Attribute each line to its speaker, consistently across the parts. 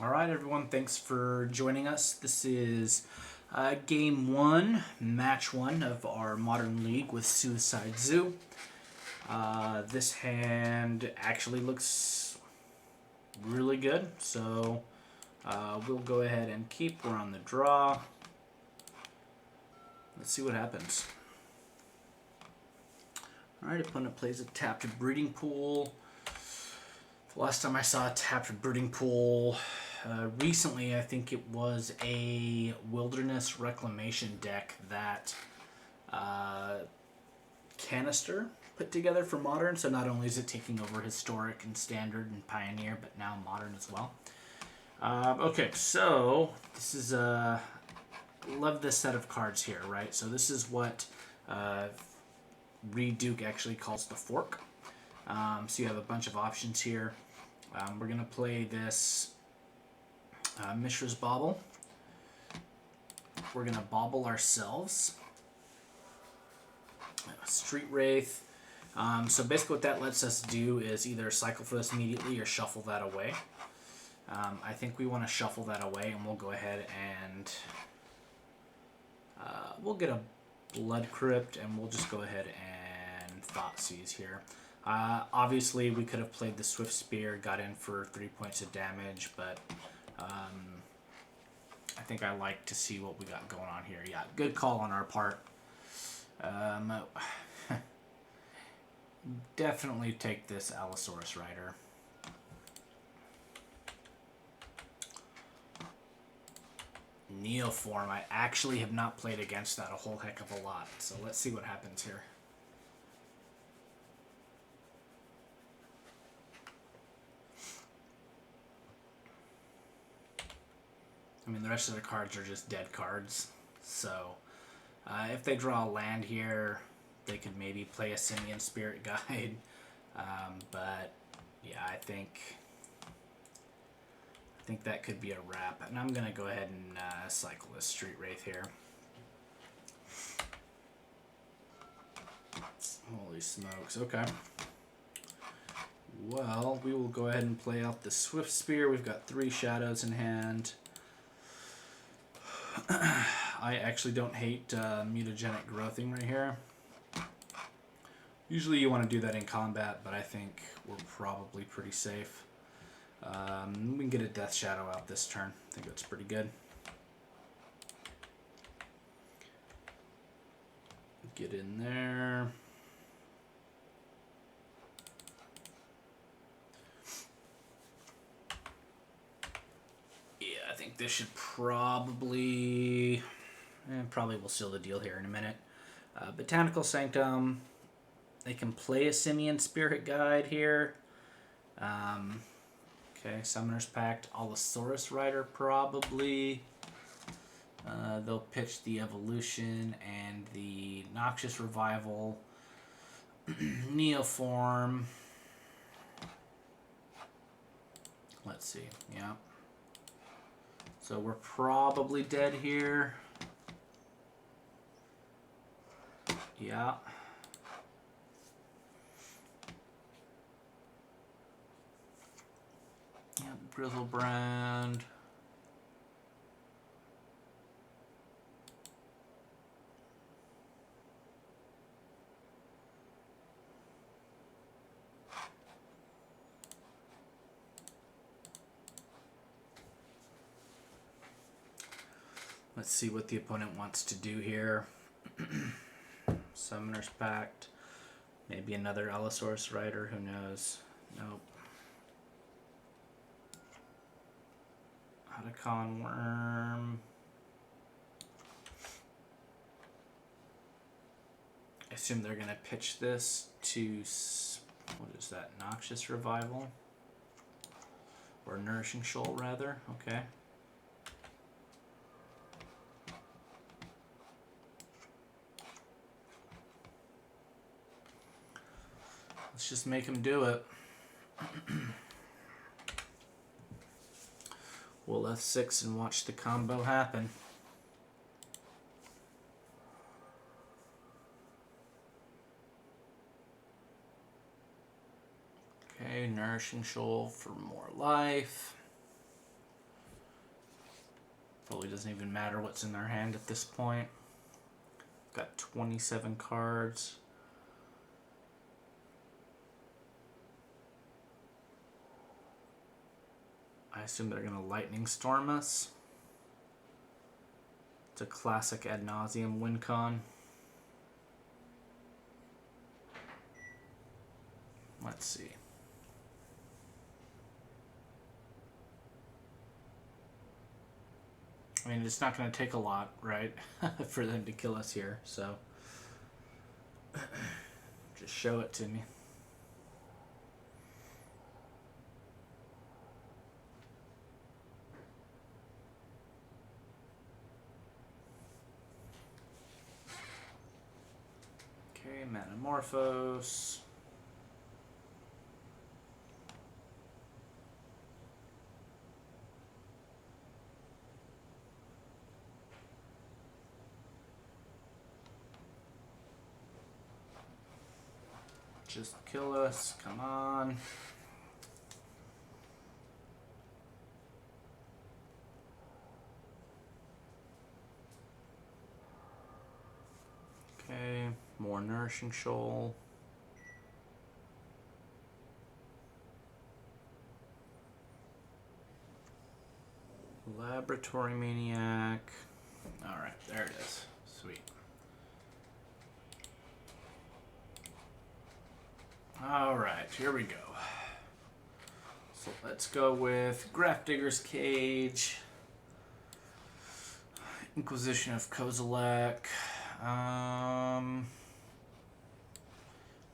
Speaker 1: All right, everyone. Thanks for joining us. This is game one, match one of our Modern League with Suicide Zoo. This hand actually looks really good, so we'll go ahead and keep. We're on the draw. Let's see what happens. All right, opponent plays a tapped breeding pool. The last time I saw a tapped breeding pool, recently I think it was a wilderness reclamation deck that Canister put together for modern. So not only is it taking over historic and standard and pioneer, but now modern as well. Okay, so this is love this set of cards here, right? So this is what Reed Duke actually calls the fork. So you have a bunch of options here. We're going to play this Mishra's Bauble. We're going to bauble ourselves. Street Wraith. So basically what that lets us do is either cycle for this immediately or shuffle that away. I think we want to shuffle that away, and we'll go ahead and we'll get a Blood Crypt, and we'll just go ahead and Thoughtseize here. Obviously, we could have played the Swift Spear, got in for 3 points of damage, but I think I like to see what we got going on here. Yeah, good call on our part. Definitely take this Allosaurus Rider. Neoform, I actually have not played against that a whole heck of a lot, so let's see what happens here. I mean, the rest of the cards are just dead cards. So, if they draw a land here, they could maybe play a Simian Spirit Guide. But, yeah, I think that could be a wrap. And I'm going to go ahead and cycle this Street Wraith here. Holy smokes, okay. Well, we will go ahead and play out the Swift Spear. We've got 3 shadows in hand. I actually don't hate mutagenic growthing right here. Usually you want to do that in combat, but I think we're probably pretty safe. We can get a Death Shadow out this turn. I think that's pretty good. Get in there. I think this should probably will seal the deal here in a minute. Botanical Sanctum. They can play a Simian Spirit Guide here. Okay, Summoner's Pact. Allosaurus Rider probably. They'll pitch the Evolution and the Noxious Revival. Neoform. Let's see. Yeah. So we're probably dead here. Yeah. Yeah, Grizzlebrand. Let's see what the opponent wants to do here. Summoner's Pact. Maybe another Allosaurus Rider, who knows? Nope. Otacon Worm. I assume they're going to pitch this to, what is that, Noxious Revival? Or Nourishing Shoal, rather. Okay. Let's just make him do it. We'll F6 and watch the combo happen. Okay, Nourishing Shoal for more life. Probably doesn't even matter what's in their hand at this point. Got 27 cards. I assume they're going to lightning storm us. It's a classic ad nauseum win con. Let's see. I mean, it's not going to take a lot, right, for them to kill us here, so just show it to me. Okay, Metamorphose. Just kill us, come on. Okay, more Nourishing Shoal. Laboratory Maniac. Alright, there it is. Sweet. Alright, here we go. So let's go with Grafdigger's Cage, Inquisition of Kozilek,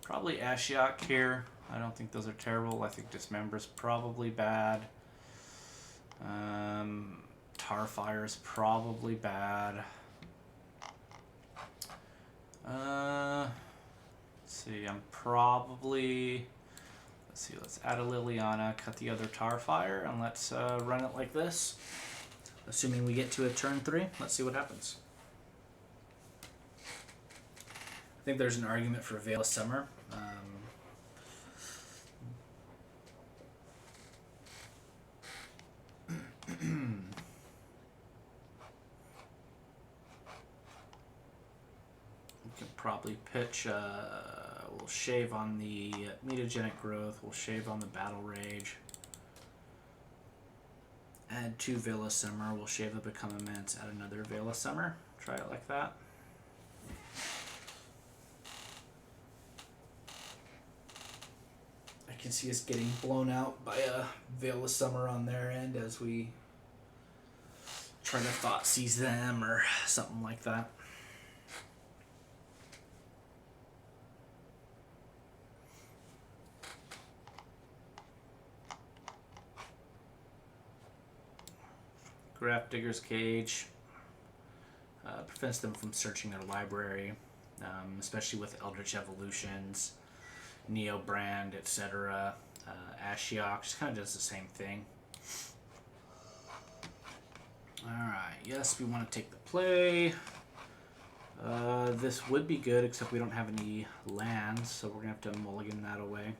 Speaker 1: probably Ashiok here. I don't think those are terrible. I think Dismember's probably bad. Tarfire's probably bad. Let's see, let's add a Liliana, cut the other Tarfire, and let's run it like this. Assuming we get to a turn 3, let's see what happens. I think there's an argument for Veil of Summer. We can probably pitch, we'll shave on the Mutagenic Growth, we'll shave on the Battle Rage. Add 2 Veil of Summer, we'll shave the Become Immense, add another Veil of Summer. Try it like that. I can see us getting blown out by a Veil of Summer on their end as we try to Thought Seize them or something like that. Grafdigger's Cage prevents them from searching their library, especially with Eldritch Evolutions, Neo Brand, etc. Ashiok just kind of does the same thing. Alright, yes, we want to take the play. This would be good, except we don't have any lands, so we're going to have to mulligan that away.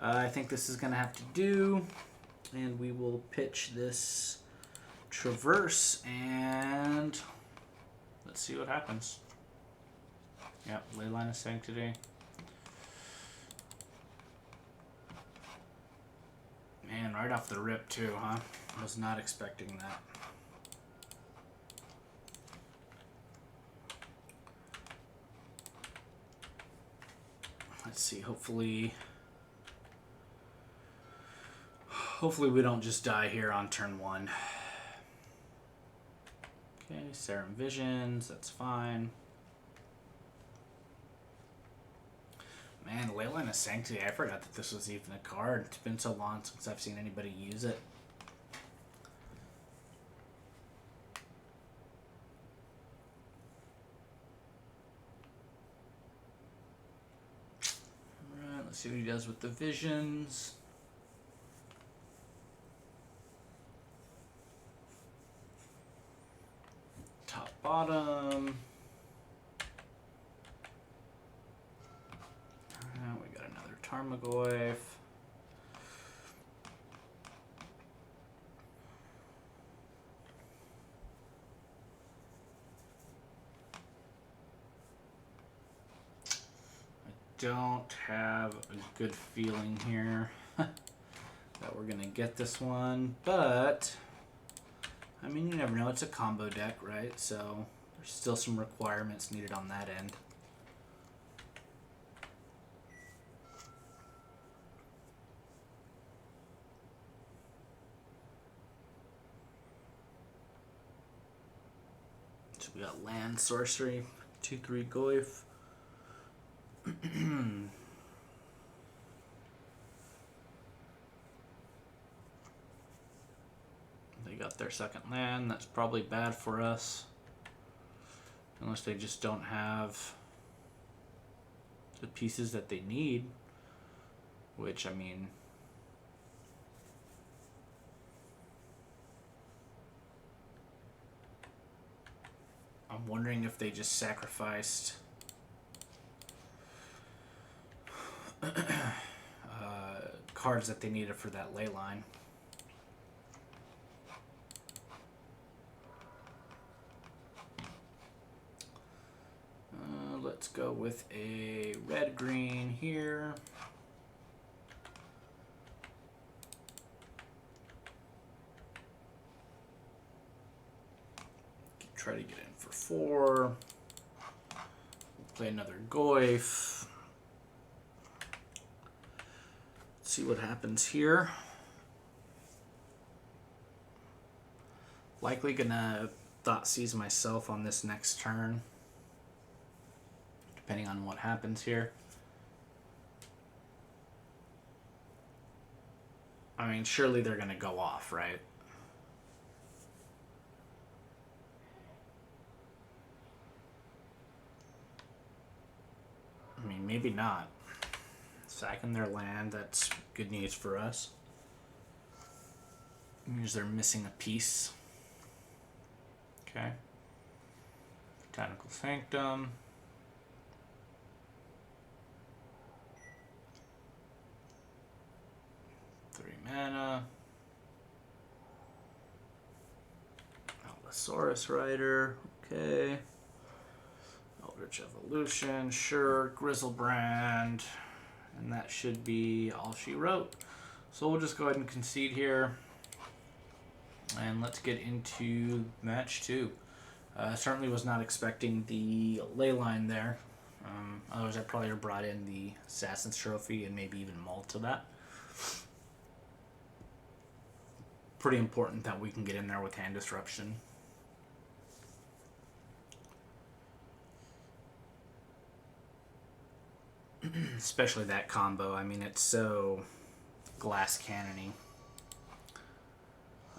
Speaker 1: I think this is going to have to do, and we will pitch this Traverse, and let's see what happens. Yep, Leyline of Sanctity. Man, right off the rip too, huh? I was not expecting that. Let's see, hopefully we don't just die here on turn 1. Okay, Serum Visions, that's fine. Man, Leyline of Sanctity, I forgot that this was even a card. It's been so long since I've seen anybody use it. Alright, let's see what he does with the Visions. Top, bottom. We got another Tarmogoyf. don't have a good feeling here that we're going to get this one, but I mean, you never know. It's a combo deck, right? So there's still some requirements needed on that end. So we got land, sorcery, 2/3 Goyf. They got their second land. That's probably bad for us. Unless they just don't have the pieces that they need. Which, I mean... I'm wondering if they just sacrificed... cards that they needed for that ley line. Let's go with a red-green here. Try to get in for 4. We'll play another Goyf. See what happens here. Likely gonna thought seize myself on this next turn, depending on what happens here. I mean, surely they're gonna go off, right? I mean, maybe not. Sacking their land, that's good news for us. It means they're missing a piece. Okay. Botanical Sanctum. Three mana. Allosaurus Rider. Okay. Eldritch Evolution. Sure. Grizzlebrand. And that should be all she wrote. So we'll just go ahead and concede here. And let's get into match 2. Certainly was not expecting the ley line there. Otherwise, I probably would have brought in the Assassin's Trophy and maybe even mulled to that. Pretty important that we can get in there with hand disruption. Especially that combo. I mean, it's so glass cannony.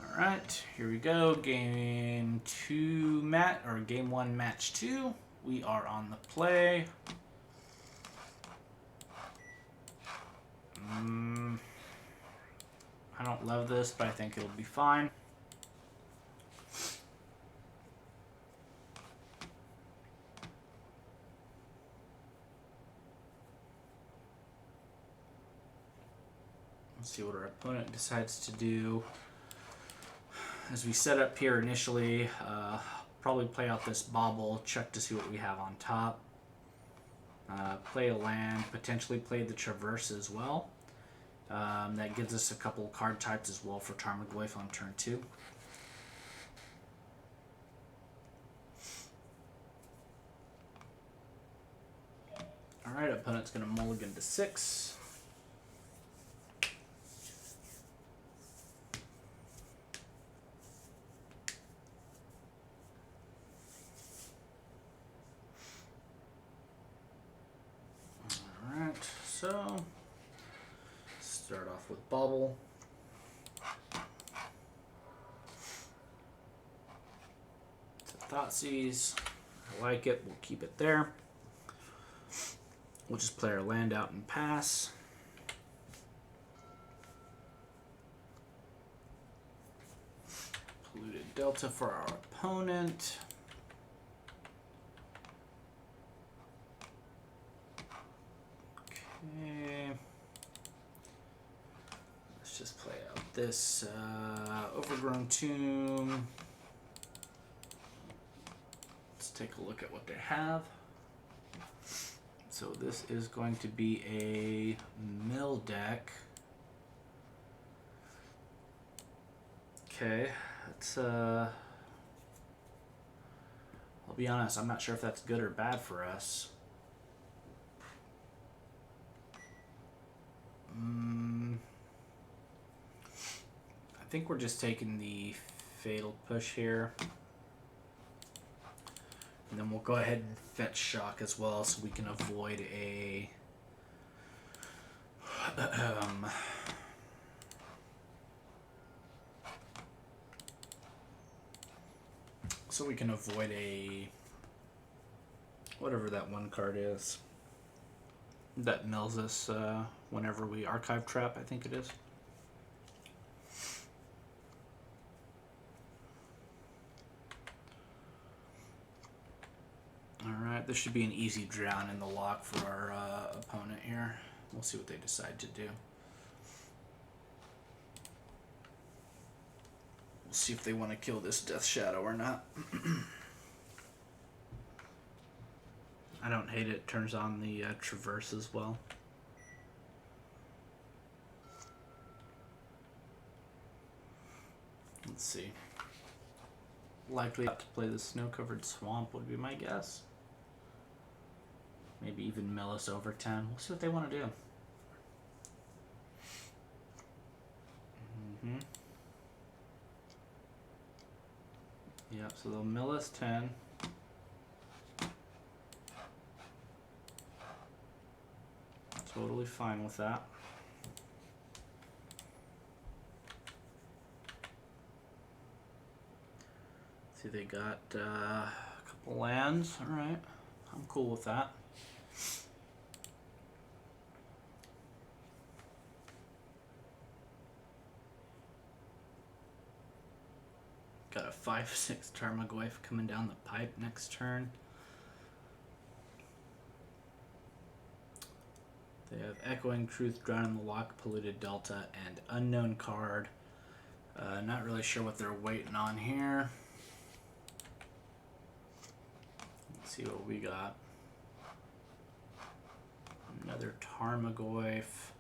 Speaker 1: Alright, here we go. Game 1, match 2. We are on the play. I don't love this, but I think it'll be fine. Let's see what our opponent decides to do. As we set up here initially, probably play out this bauble, check to see what we have on top. Play a land, potentially play the Traverse as well. That gives us a couple card types as well for Tarmogoyf on turn 2. Alright, opponent's going to mulligan to 6. Alright, so start off with Bauble. It's a Thoughtseize. I like it. We'll keep it there. We'll just play our land out and pass. Polluted Delta for our opponent. Okay. Let's just play out this Overgrown Tomb. Let's take a look at what they have. So this is going to be a mill deck. Okay, let's I'll be honest, I'm not sure if that's good or bad for us. I think we're just taking the fatal push here. And then we'll go ahead and fetch shock as well so we can avoid a whatever that one card is that mills us whenever we archive trap, I think it is. Alright, this should be an easy drown in the lock for our opponent here. We'll see what they decide to do. We'll see if they want to kill this Death Shadow or not. I don't hate it. Turns on the traverse as well. Let's see. Likely to play the Snow-Covered Swamp would be my guess. Maybe even mill us over 10. We'll see what they want to do. Yep, so they'll mill us 10. Totally fine with that. See, they got a couple lands. Alright, I'm cool with that. Got a 5/6 Tarmogoyf coming down the pipe next turn. They have Echoing Truth, Drown in the Lock, Polluted Delta, and Unknown card. Not really sure what they're waiting on here. Let's see what we got. Another Tarmogoyf.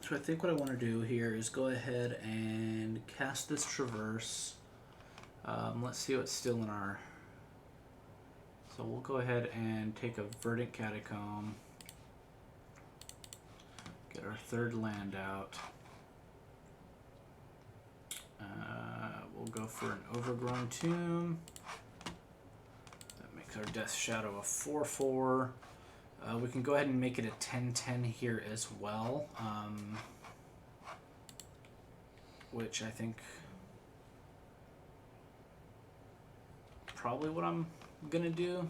Speaker 1: So I think what I want to do here is go ahead and cast this Traverse. Let's see what's still in our... So we'll go ahead and take a Verdant Catacomb. Get our third land out. We'll go for an Overgrown Tomb. That makes our Death Shadow a 4/4. We can go ahead and make it a 10/10 here as well, which I think probably what I'm gonna do.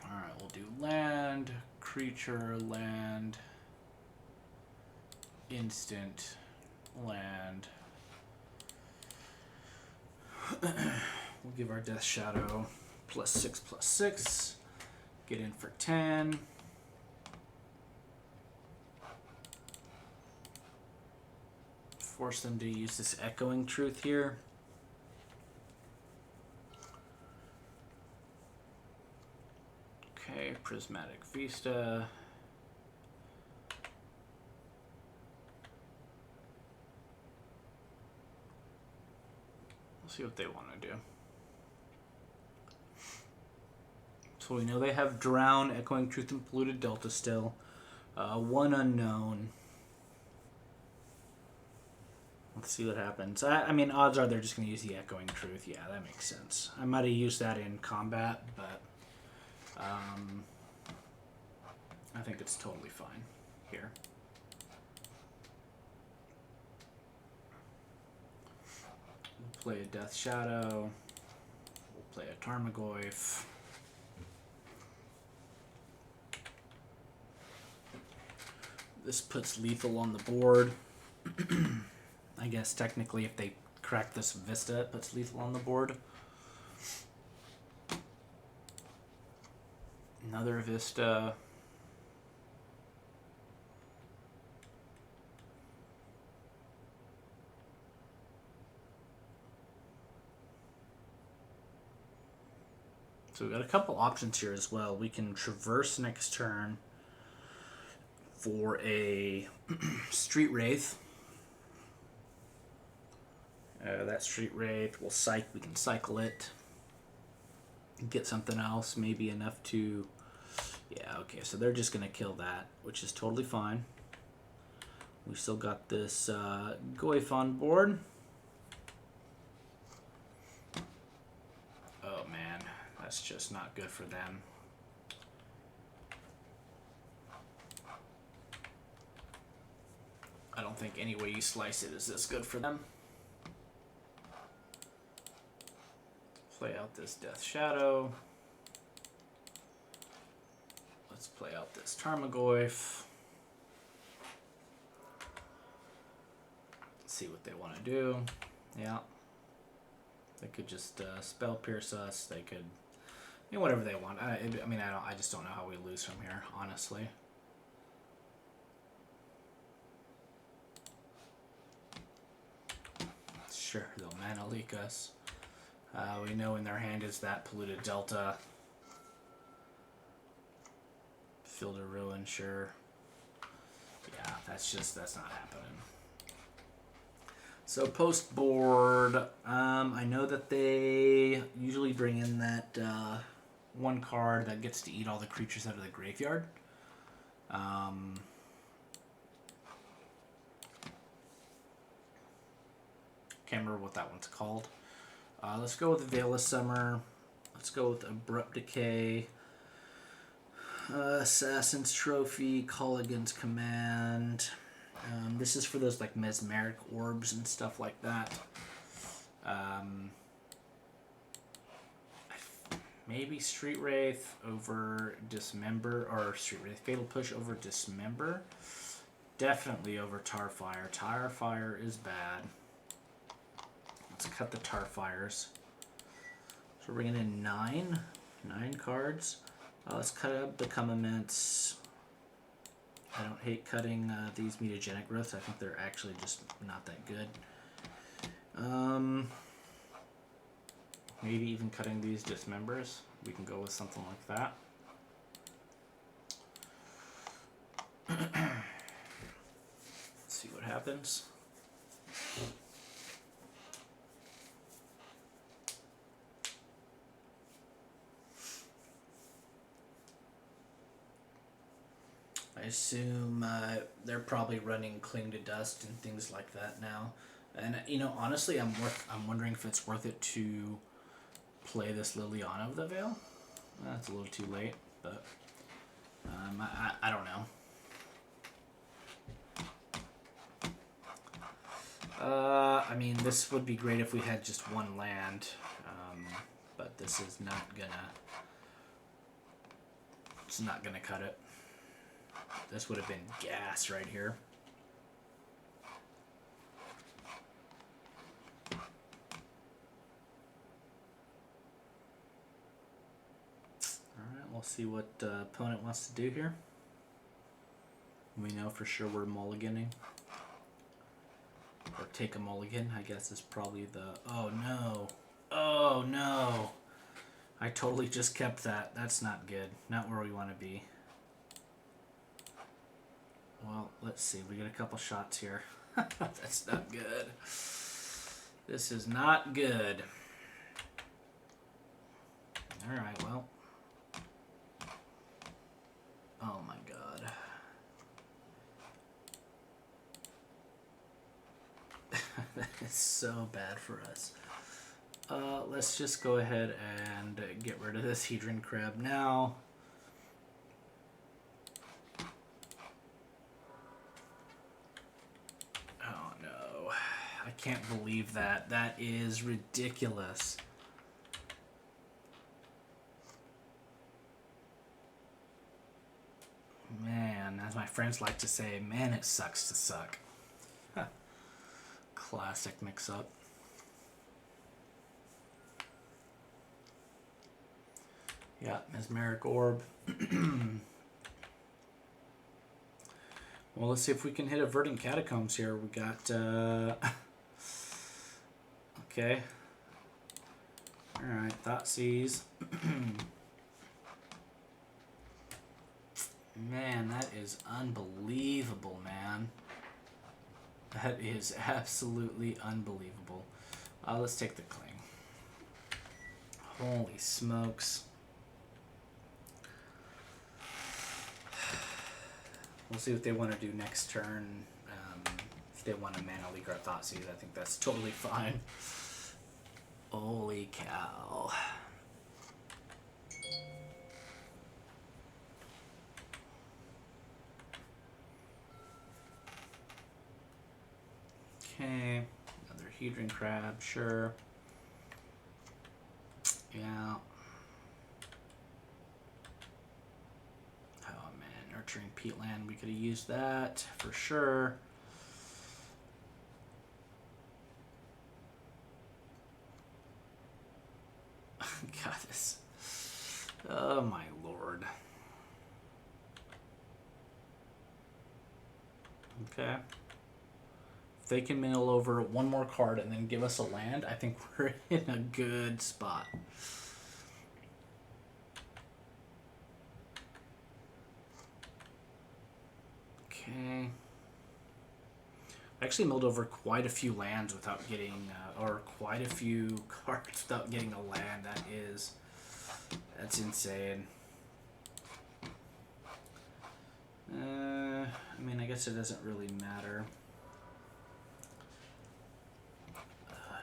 Speaker 1: Alright, we'll do land, creature, land, instant, land. We'll give our Death Shadow +6/+6. Get in for 10. Force them to use this Echoing Truth here. Okay, Prismatic Vista. We'll see what they want to do. So we know they have Drown, Echoing Truth, and Polluted Delta still. One unknown. Let's see what happens. I mean, odds are they're just going to use the Echoing Truth. Yeah, that makes sense. I might have used that in combat, but I think it's totally fine here. We'll play a Death Shadow. We'll play a Tarmogoyf. This puts lethal on the board. I guess technically if they crack this Vista, it puts lethal on the board. Another Vista. So we've got a couple options here as well. We can traverse next turn for a Street Wraith. That Street Wraith will we can cycle it. Get something else, maybe enough to... Yeah, okay, so they're just going to kill that, which is totally fine. We still got this Goif on board. Oh man, that's just not good for them. I don't think any way you slice it is this good for them. Play out this Death Shadow. Let's play out this Tarmogoyf. See what they want to do. Yeah. They could just spell pierce us. They could, you know, whatever they want. I mean, I just don't know how we lose from here, honestly. Sure, they'll mana leak us. We know in their hand is that Polluted Delta. Field of Ruin, sure. Yeah, that's not happening. So post board, I know that they usually bring in that one card that gets to eat all the creatures out of the graveyard. Can't remember what that one's called. Let's go with Veil of Summer. Let's go with Abrupt Decay. Assassin's Trophy, Colligan's Command. This is for those like mesmeric orbs and stuff like that. Maybe Street Wraith over Dismember, or Street Wraith Fatal Push over Dismember. Definitely over Tarfire. Tarfire is bad. Let's cut the Tarfires. So we're bringing in 9 cards. Let's cut up the Become Immense. I don't hate cutting these mutagenic growths. I think they're actually just not that good. Maybe even cutting these Dismembers. We can go with something like that. Let's see what happens. I assume they're probably running Cling to Dust and things like that now. And you know, honestly, I'm wondering if it's worth it to play this Liliana of the Veil. That's a little too late, but I don't know. I mean, this would be great if we had just one land, but this is not gonna. It's not gonna cut it. This would have been gas right here. Alright, we'll see what opponent wants to do here. We know for sure we're mulliganing. Or take a mulligan, I guess is probably the... Oh no! Oh no! I totally just kept that. That's not good. Not where we want to be. Well, let's see. We get a couple shots here. That's not good. This is not good. Alright, well. Oh my god. That is so bad for us. Let's just go ahead and get rid of this Hedron Crab now. I can't believe that. That is ridiculous. Man, as my friends like to say, man, it sucks to suck. Classic mix-up. Yeah, Mesmeric Orb. Well, let's see if we can hit a Verdant Catacombs here. We got... Okay. Alright, Thoughtseize. Man, that is unbelievable, man. That is absolutely unbelievable. Let's take the Cling. Holy smokes. We'll see what they want to do next turn. If they want to Mana Leak or Thoughtseize, I think that's totally fine. Holy cow. Okay, another Hedron Crab, sure. Yeah. Oh man, Nurturing Peatland, we could have used that for sure. God, this. Oh my lord. Okay. If they can mill over one more card and then give us a land, I think we're in a good spot. Okay. I actually milled over quite a few lands without getting, or quite a few cards without getting a land. That's insane. I mean, I guess it doesn't really matter.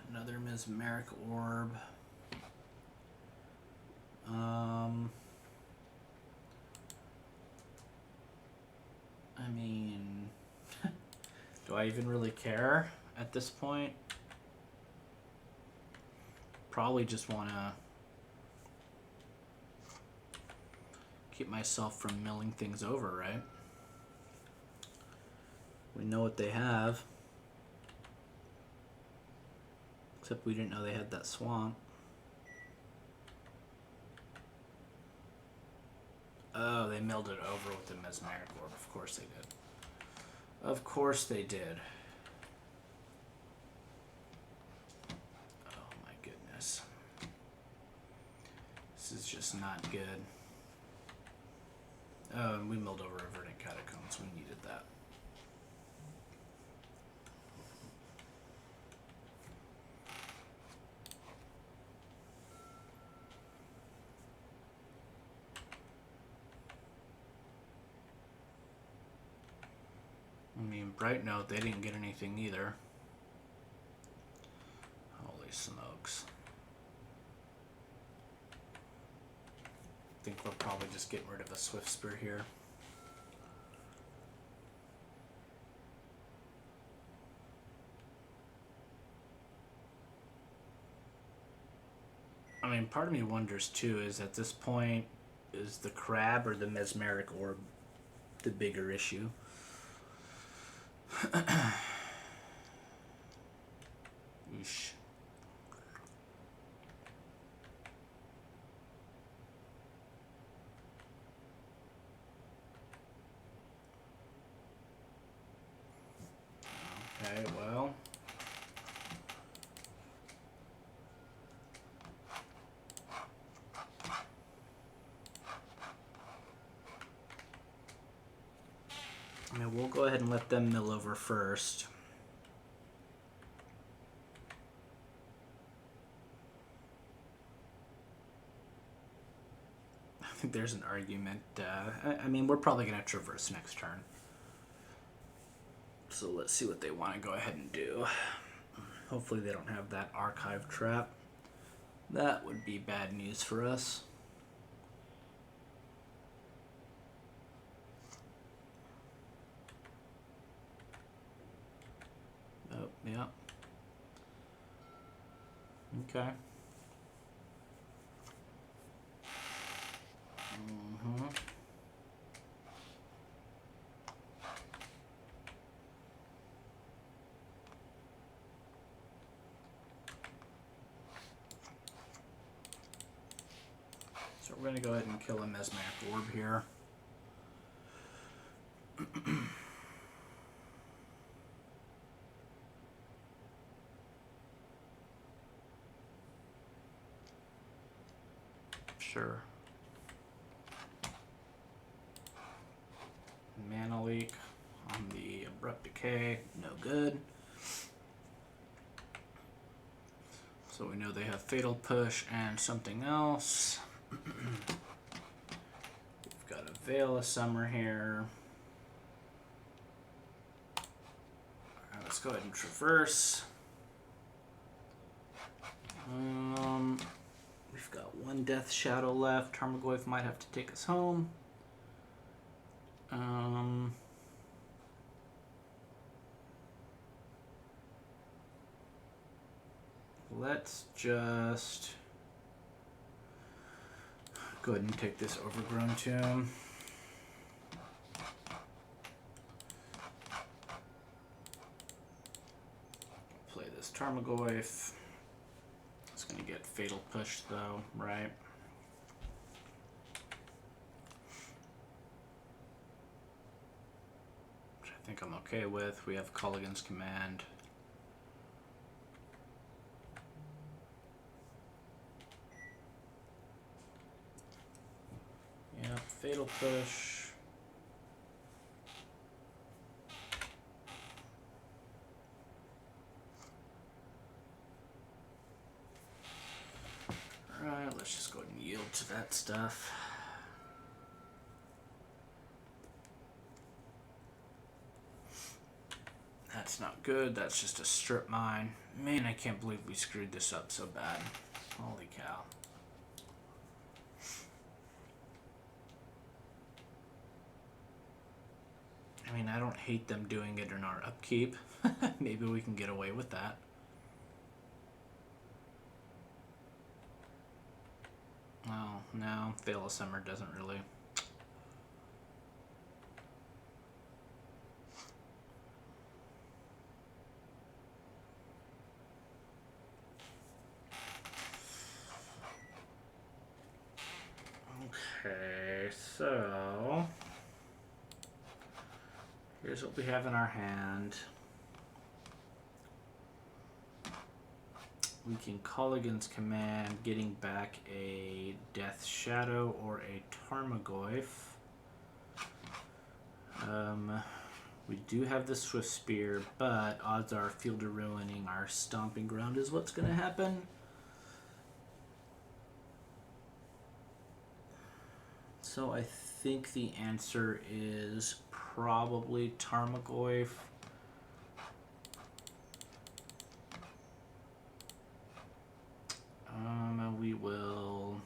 Speaker 1: Another Mesmeric Orb. I mean, do I even really care at this point? Probably just want to keep myself from milling things over, right? We know what they have. Except we didn't know they had that swamp. Oh, they milled it over with the Mesmeric Orb. Of course they did. Of course they did. Oh my goodness. This is just not good. Oh, and we milled over a Verdant Catacombs. We needed that. I mean, Bright Note, they didn't get anything either. Holy smokes. I think we're probably just getting rid of a Swift Spear here. I mean, part of me wonders too, is at this point, is the Crab or the Mesmeric Orb the bigger issue? Eesh. Okay, well. I mean, we'll go ahead and let them mill over first. I think there's an argument. I mean, we're probably going to traverse next turn. So let's see what they want to go ahead and do. Hopefully they don't have that Archive Trap. That would be bad news for us. Oh, yeah. Okay. So we're going to go ahead and kill a Mesmeric Orb here. Sure. Mana leak on the Abrupt Decay, no good. So we know they have Fatal Push and something else. We've got a Veil of Summer here. Alright, let's go ahead and traverse. We've got one Death Shadow left. Tarmogoyf might have to take us home. Let's just go ahead and take this Overgrown Tomb. Play this Tarmogoyf. It's going to get Fatal Push though, right? Which I think I'm okay with. We have Culligan's Command. Yep, Fatal Push. Alright, let's just go ahead and yield to that stuff. That's not good, that's just a strip mine. Man, I can't believe we screwed this up so bad. Holy cow. I mean, I don't hate them doing it in our upkeep. Maybe we can get away with that. Oh, no. Veil of Summer doesn't really. Okay, so here's what we have in our hand. We can Culligan's Command, getting back a Death Shadow or a Tarmogoyf. We do have the Swift Spear, but odds are Field of Ruining our Stomping Ground is what's going to happen. So I think the answer is probably Tarmogoyf. We will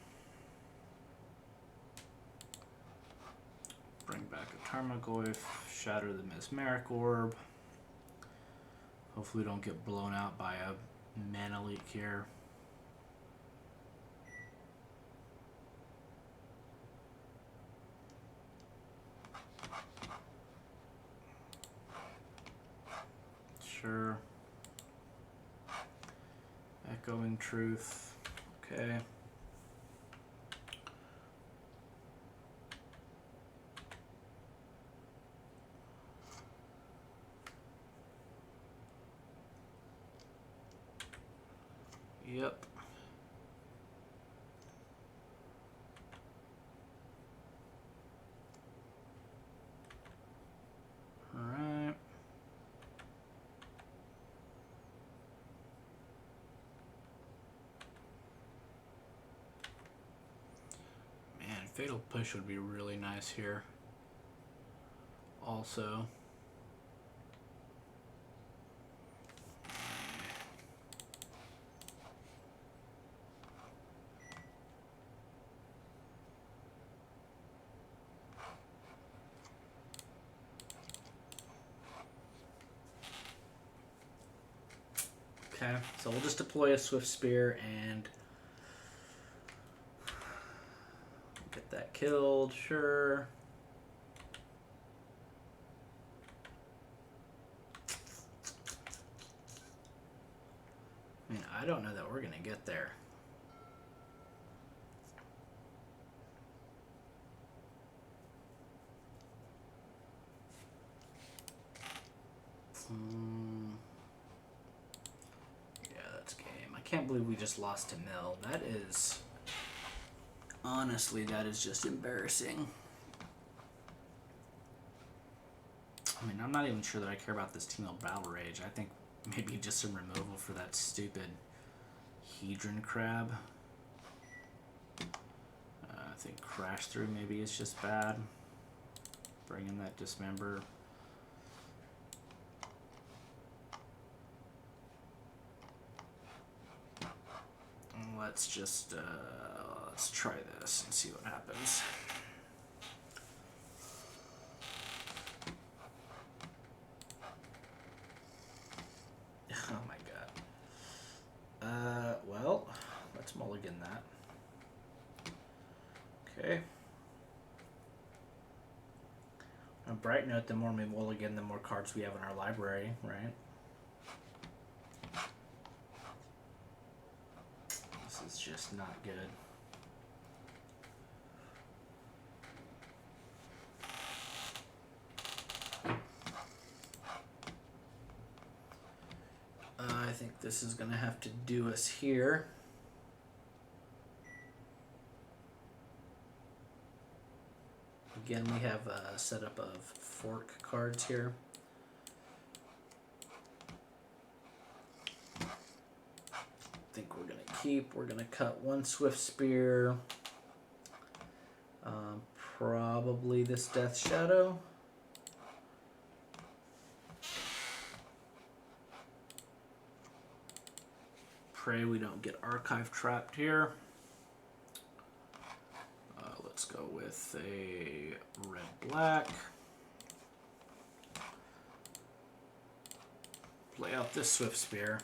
Speaker 1: bring back a Tarmogoyf, shatter the Mesmeric Orb. Hopefully we don't get blown out by a mana leak here. Sure. Echoing Truth. Okay. Yep. All right. Fatal Push would be really nice here. Also. Okay, so we'll just deploy a Swift Spear and get that killed, sure. I mean, I don't know that we're gonna get there. Yeah, that's game. I can't believe we just lost to Mill. That is Honestly, that is just embarrassing. I mean, I'm not even sure that I care about this Team of Battle Rage. I think maybe just some removal for that stupid Hedron Crab. I think Crash Through maybe is just bad. Bring in that Dismember. Let's just let's try this and see what happens. Oh my god. Well, let's mulligan that. Okay. On a bright note, the more we mulligan, the more cards we have in our library, right? This is just not good. I think this is going to have to do us here. Again, we have a setup of fork cards here. I think we're going to keep. We're going to cut one Swift Spear. Probably this Death Shadow. Pray we don't get archive trapped here. Let's go with a red-black. Play out this Swift Spear.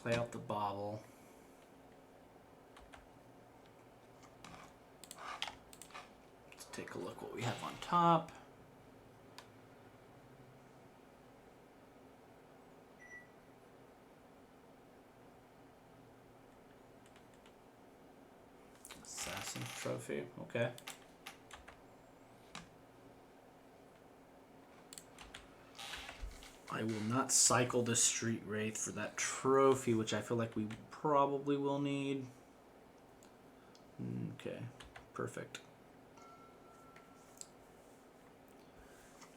Speaker 1: Play out the Bauble. Let's take a look what we have on top. Assassin's Trophy, okay. I will not cycle the Street Wraith for that trophy, which I feel like we probably will need. Okay, perfect.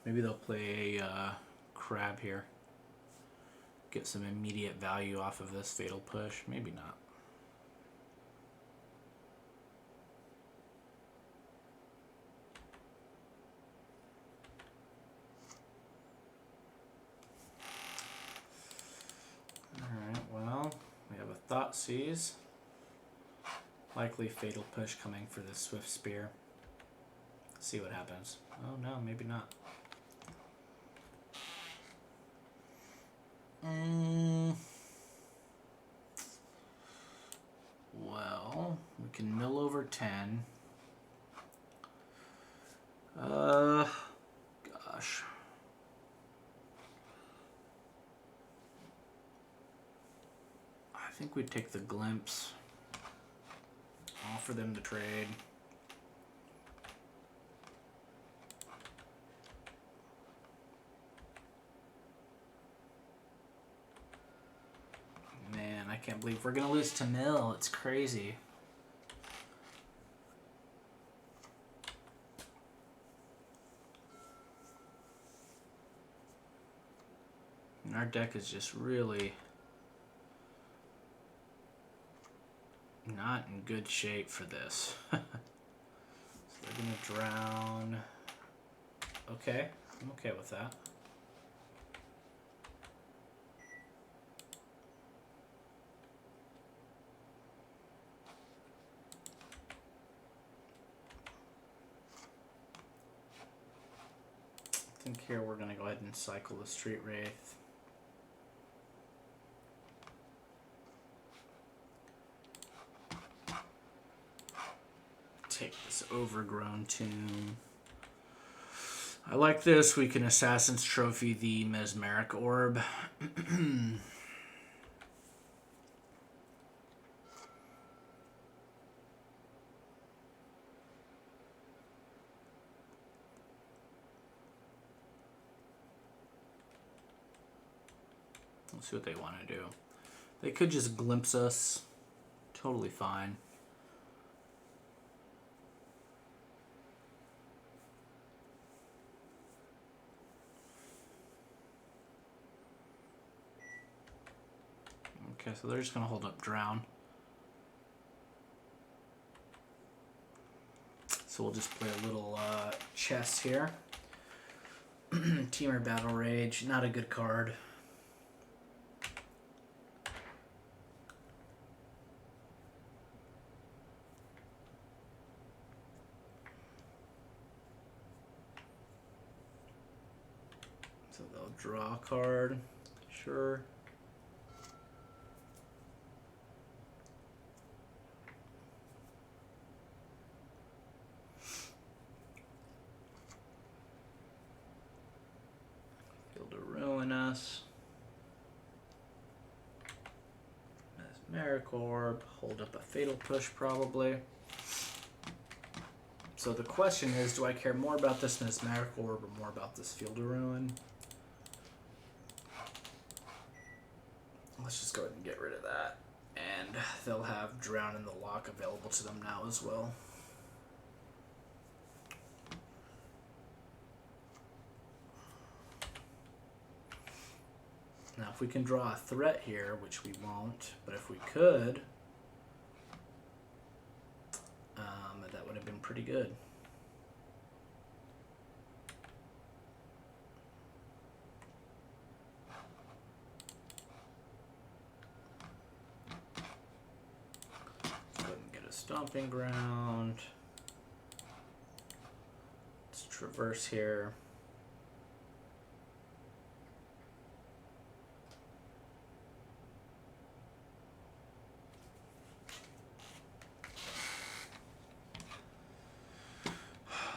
Speaker 1: Maybe they'll play a Crab here. Get some immediate value off of this Fatal Push. Maybe not. Thoughtseize. Likely Fatal Push coming for the Swift Spear. See what happens. Oh no, maybe not. Well, we can mill over 10. Gosh. I think we'd take the Glimpse. Offer them to trade. Man, I can't believe we're gonna lose to mill. It's crazy. And our deck is just really not in good shape for this. So they're gonna drown. Okay, I'm okay with that. I think here we're gonna go ahead and cycle the Street Wraith. Take this Overgrown Tomb. I like this. We can Assassin's Trophy the Mesmeric Orb. Let's see what they want to do. They could just glimpse us. Totally fine. Okay, so they're just going to hold up Drown. So we'll just play a little chess here. Teamer Battle Rage, not a good card. So they'll draw a card, sure. Field to ruin us. Mesmeric Orb, hold up a Fatal Push probably. So the question is, do I care more about this Mesmeric Orb or more about this Field of Ruin? Let's just go ahead and get rid of that. And they'll have Drown in the Lock available to them now as well. Now if we can draw a threat here, which we won't, but if we could, that would have been pretty good. Let's go ahead and get a Stomping Ground. Let's traverse here.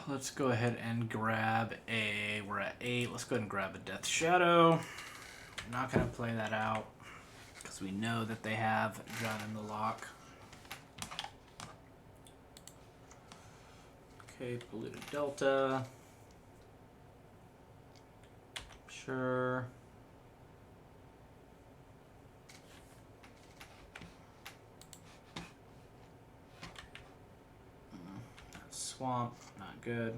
Speaker 1: Let's go ahead and grab a, we're at 8, let's go ahead and grab a Death Shadow. I'm not going to play that out because we know that they have Drown in the Lock. Okay, Polluted Delta. Sure. Swamp, not good.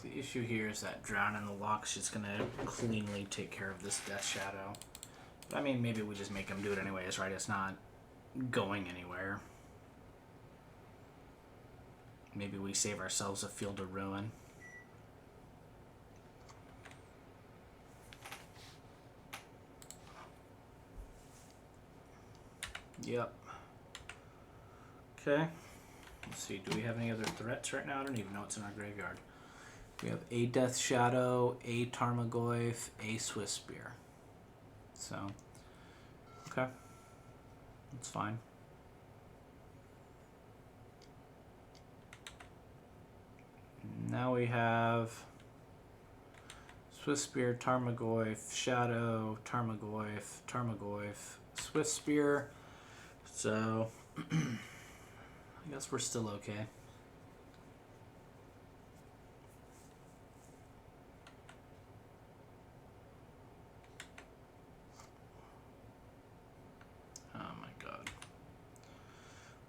Speaker 1: The issue here is that Drown in the Lock's just going to cleanly take care of this Death Shadow. I mean, maybe we just make them do it anyways, right? It's not going anywhere. Maybe we save ourselves a Field of Ruin. Yep. Okay. Let's see, do we have any other threats right now? I don't even know what's in our graveyard. We have a Death Shadow, a Tarmogoyf, a Swiss Spear. So, okay, that's fine. Now we have Swiss Spear, Tarmogoyf, Shadow, Tarmogoyf, Tarmogoyf, Swiss Spear. So, I guess we're still okay.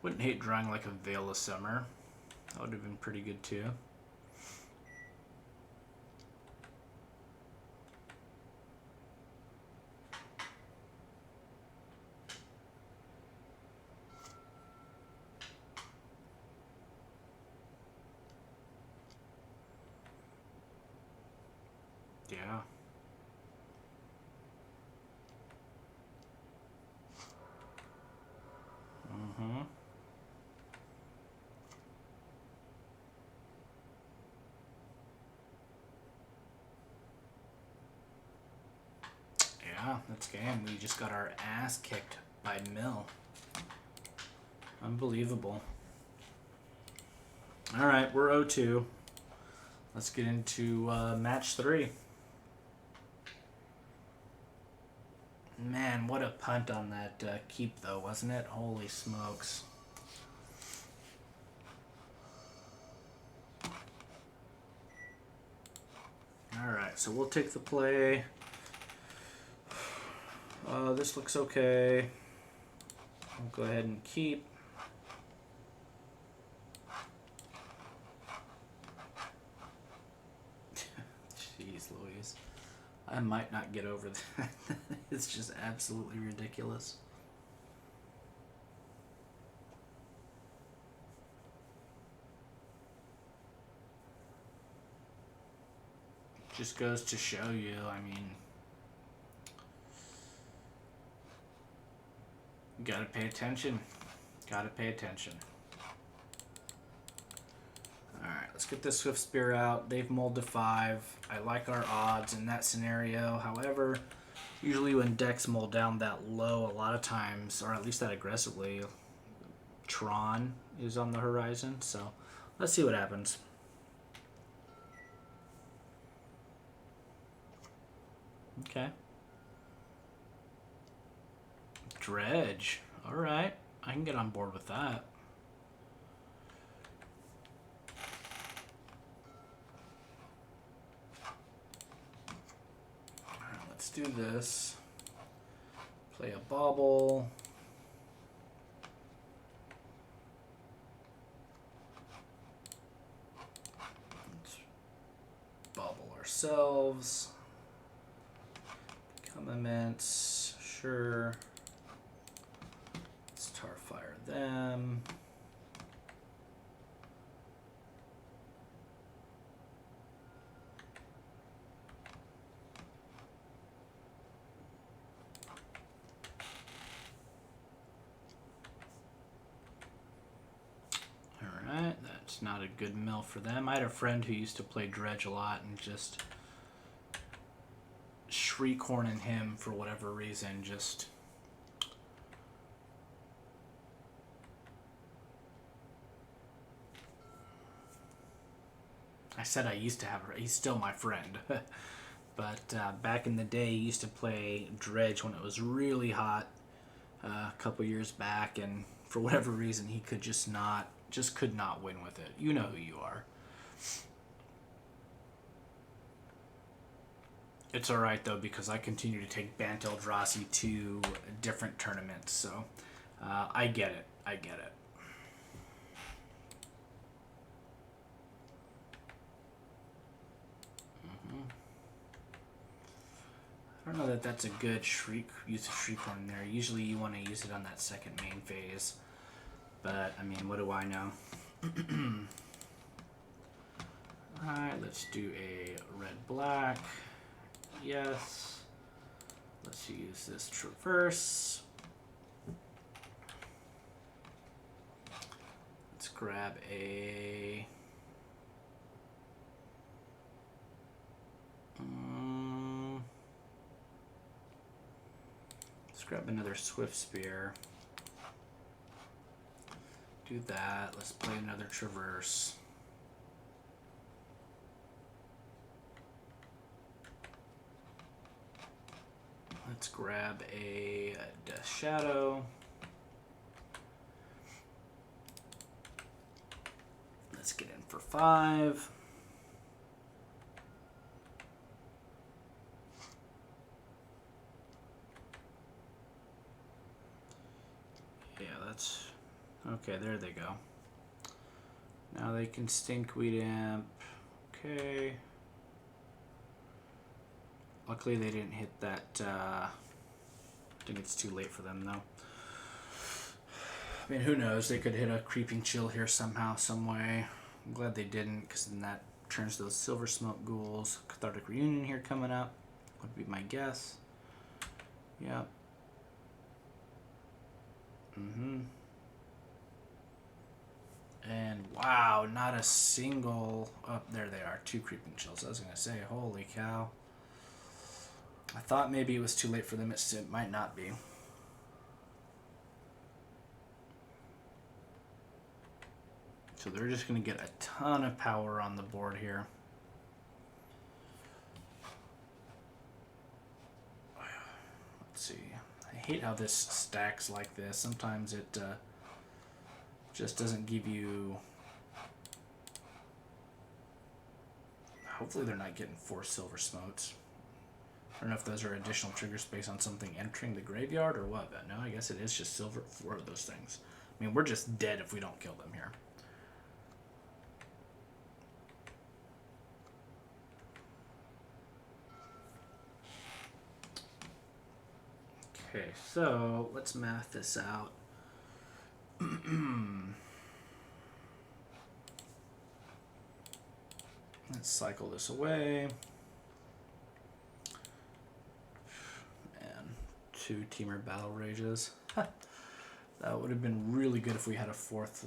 Speaker 1: Wouldn't hate drawing like a Veil of Summer. That would have been pretty good too. Yeah. Mm-hmm. Yeah, that's game. We just got our ass kicked by Mill. Unbelievable. Alright, we're 0-2. Let's get into match 3. Man, what a punt on that keep, though, wasn't it? Holy smokes. Alright, so we'll take the play. This looks okay. We'll go ahead and keep. Jeez Louise. I might not get over that. It's just absolutely ridiculous. Just goes to show you, I mean, you gotta pay attention. Gotta pay attention. Alright, let's get this Swift Spear out. They've mulled to 5. I like our odds in that scenario. However, usually when decks mull down that low, a lot of times, or at least that aggressively, Tron is on the horizon. So let's see what happens. Okay. Dredge. Alright. I can get on board with that. Alright, let's do this. Play a bauble. Let's bauble ourselves. Immense, sure. Let's Tarfire them. Alright, that's not a good mill for them. I had a friend who used to play Dredge a lot and just Shriekhorning him for whatever reason, just I said I used to have her. He's still my friend. But back in the day, he used to play Dredge when it was really hot a couple years back, and for whatever reason, he could just could not win with it. You know who you are. It's alright though, because I continue to take Bant Eldrazi to different tournaments, so I get it. I get it. I don't know that that's a good use of Shriekhorn there. Usually you want to use it on that second main phase, but I mean, what do I know? Alright, let's do a red-black. Yes. Let's use this traverse. Let's grab a let's grab another Swift Spear. Do that. Let's play another traverse. Let's grab a Death Shadow. Let's get in for 5. Yeah, that's okay. There they go. Now they can Stinkweed Imp. Okay. Luckily they didn't hit that, I think it's too late for them though. I mean, who knows, they could hit a Creeping Chill here somehow, some way. I'm glad they didn't, because then that turns those Silver Smoke Ghouls. Cathartic Reunion here coming up, would be my guess. Yep. And wow, not a single, oh, there they are, 2 Creeping Chills. I was going to say, holy cow. I thought maybe it was too late for them. It might not be. So they're just going to get a ton of power on the board here. hate how this stacks like this. Sometimes it just doesn't give you... Hopefully they're not getting 4 silver smotes. I don't know if those are additional trigger space on something entering the graveyard or what, but no, I guess it is just silver for those things. I mean, we're just dead if we don't kill them here. Okay, so let's math this out. Let's cycle this away. And 2 Teamer Battle Rages. That would have been really good if we had a 4th,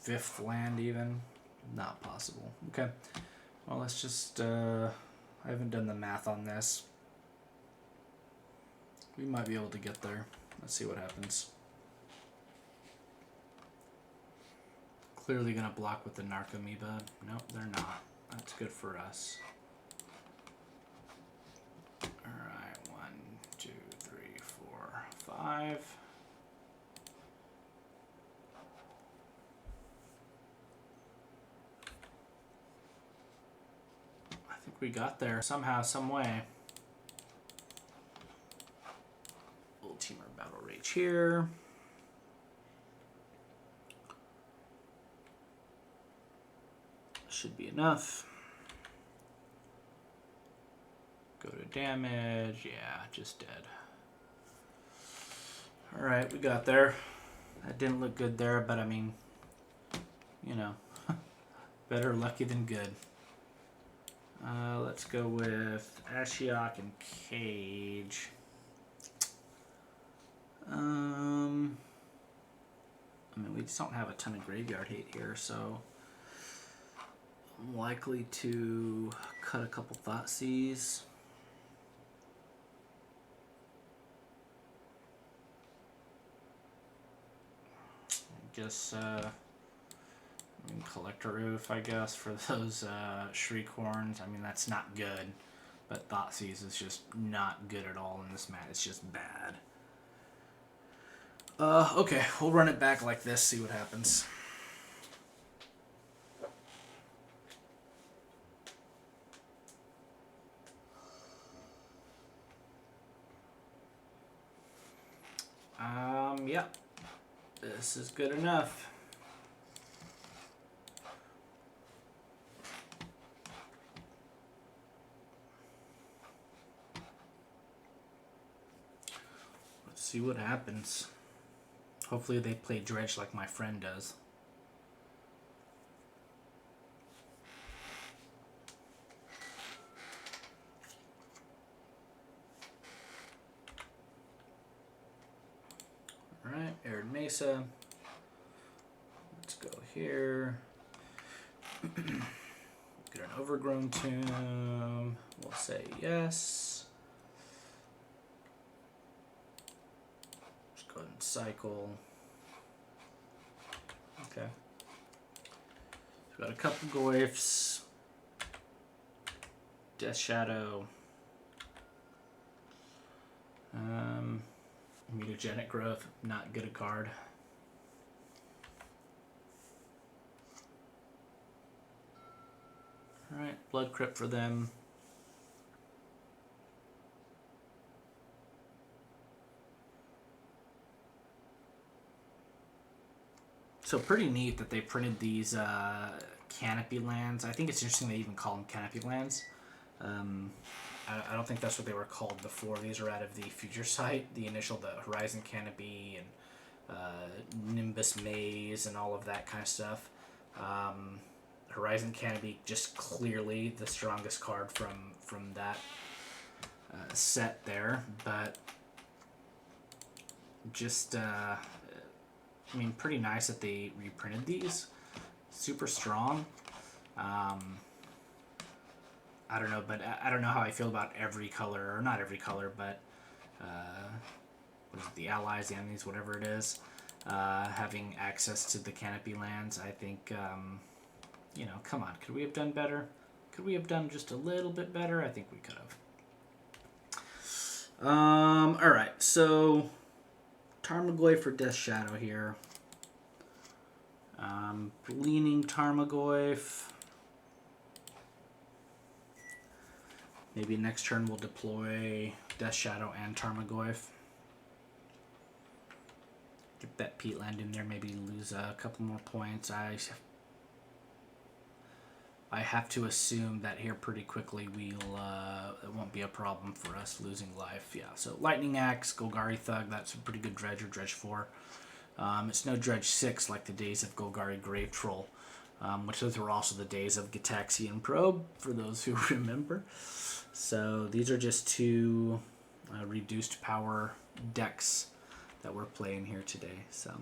Speaker 1: 5th land even. Not possible. Okay. Well, let's just... I haven't done the math on this. We might be able to get there. Let's see what happens. Clearly going to block with the Narcomoeba. Nope, they're not. That's good for us. Alright, 1, 2, 3, 4, 5. I think we got there somehow, some way. Little Teamer Battle Rage here. Should be enough. Go to damage. Yeah, just dead. Alright, we got there. That didn't look good there, but I mean, you know, better lucky than good. Let's go with Ashiok and Cage. I mean, we just don't have a ton of graveyard hate here, so I'm likely to cut a couple Thoughtseize. I guess, I mean, Collector Roof, I guess, for those Shriekhorns. I mean, that's not good, but Thoughtseize is just not good at all in this mat. It's just bad. Okay, we'll run it back like this, see what happens. Yeah, this is good enough. Let's see what happens. Hopefully they play Dredge like my friend does. Alright, Arid Mesa. Let's go here. Get an Overgrown Tomb. We'll say yes. Just go ahead and cycle. Okay. We've got a couple Goyfs. Death Shadow. Mutagenic Growth, not good a card. Alright, Blood Crypt for them. So pretty neat that they printed these Canopy lands. I think it's interesting they even call them Canopy lands. I don't think that's what they were called before. These are out of the Future Sight, the Horizon Canopy and Nimbus Maze and all of that kind of stuff. Horizon Canopy, just clearly the strongest card from that set there, but just, I mean, pretty nice that they reprinted these. Super strong. I don't know, but I don't know how I feel about every color, or not every color, but what is it, the allies, the enemies, whatever it is, having access to the Canopy lands. I think, you know, come on, could we have done better? Could we have done just a little bit better? I think we could have. Alright, so Tarmogoyf for Death Shadow here. Leaning Tarmogoyf. Maybe next turn we'll deploy Death Shadow and Tarmogoyf. Get that Peatland in there, maybe lose a couple more points. I have to assume that here pretty quickly we'll it won't be a problem for us losing life. Yeah, so Lightning Axe, Golgari Thug, that's a pretty good dredge or dredge 4. It's no dredge 6 like the days of Golgari Grave Troll, which those were also the days of Gitaxian Probe, for those who remember. So these are just two reduced power decks that we're playing here today. So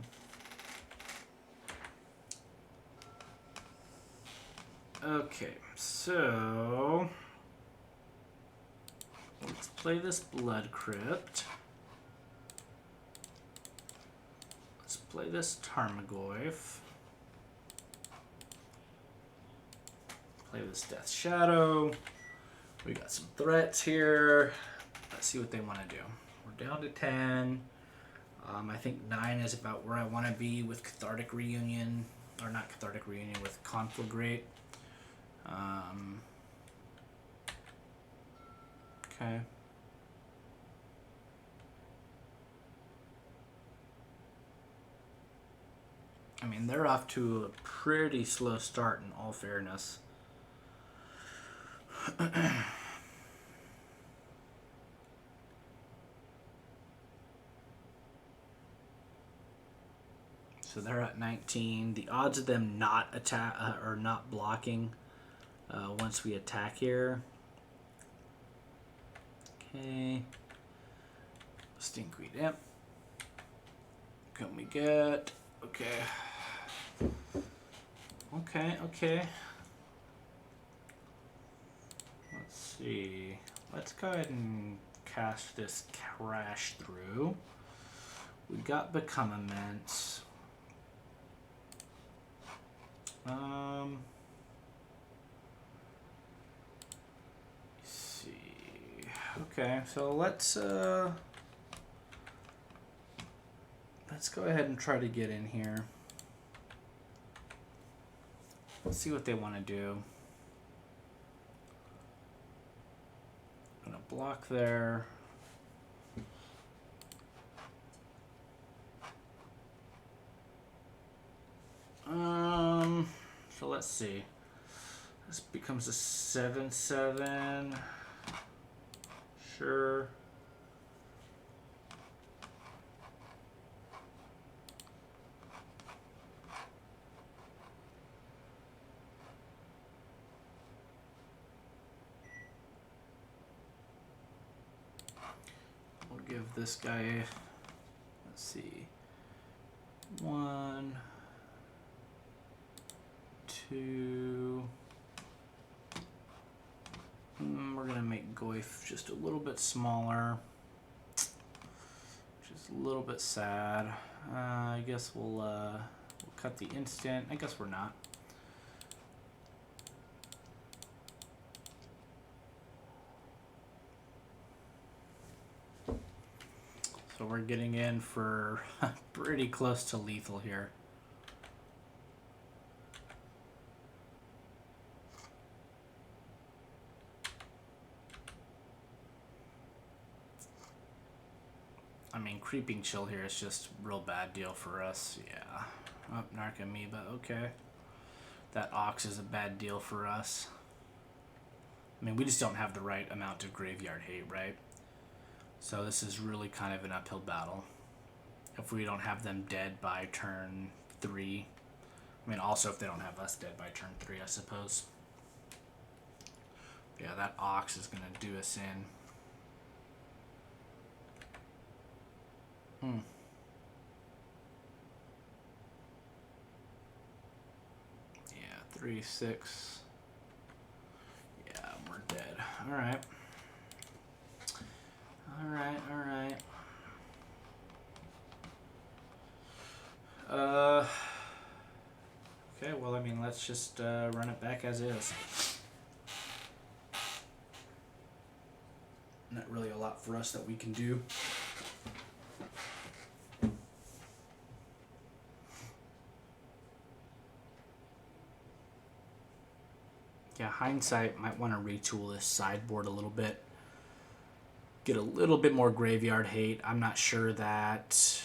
Speaker 1: okay, so let's play this Blood Crypt. Let's play this Tarmogoyf. Play this Death Shadow. We got some threats here. Let's see what they want to do. We're down to 10. I think 9 is about where I want to be with Cathartic Reunion. Or not Cathartic Reunion, with Conflagrate. Okay. I mean, they're off to a pretty slow start in all fairness. So they're at 19. The odds of them not attack or not blocking once we attack here. Okay. Stinkweed Imp. Can we get? Okay. Okay. Let's see. Let's go ahead and cast this Crash through. We got Become Immense. Let's see. Okay, so let's go ahead and try to get in here. Let's see what they want to do. I'm gonna block there. So let's see. This becomes a 7/7. Sure. We'll give this guy, let's see, 1, 2. We're gonna make Goyf just a little bit smaller, which is a little bit sad. I guess we'll cut the instant. I guess we're not. So we're getting in for pretty close to lethal here. I mean, Creeping Chill here is just a real bad deal for us. Yeah. Oh, Narc Amoeba, okay. That Ox is a bad deal for us. I mean, we just don't have the right amount of graveyard hate, right? So this is really kind of an uphill battle. If we don't have them dead by turn 3. I mean, also if they don't have us dead by turn 3, I suppose. Yeah, that Ox is going to do us in. Yeah, 3, 6. Yeah, we're dead. Alright. Okay, well, I mean, let's just run it back as is. Not really a lot for us that we can do. hindsight, might want to retool this sideboard a little bit. Get a little bit more graveyard hate. I'm not sure that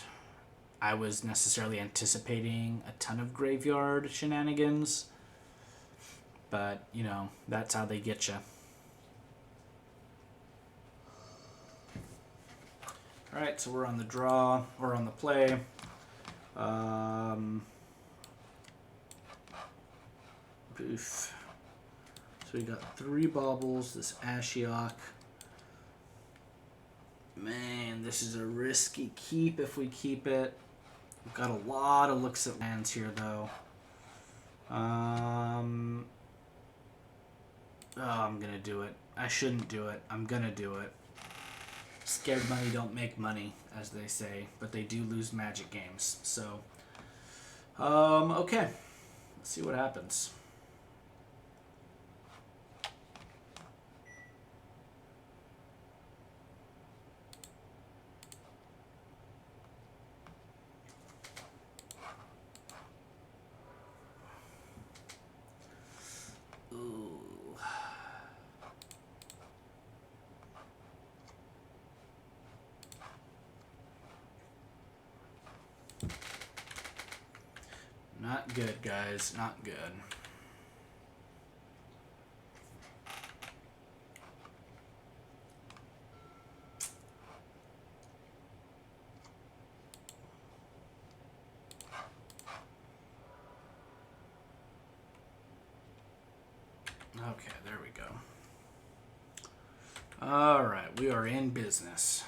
Speaker 1: I was necessarily anticipating a ton of graveyard shenanigans. But, you know, that's how they get you. Alright, so we're on the draw, or on the play. Oof. So we got 3 baubles, this Ashiok. Man, this is a risky keep if we keep it. We've got a lot of looks at lands here, though. Oh, I'm gonna do it. I shouldn't do it. I'm gonna do it. Scared money don't make money, as they say, but they do lose Magic games. So, okay. Let's see what happens. Ooh. Not good, guys. Not good. Okay, there we go. All right, we are in business.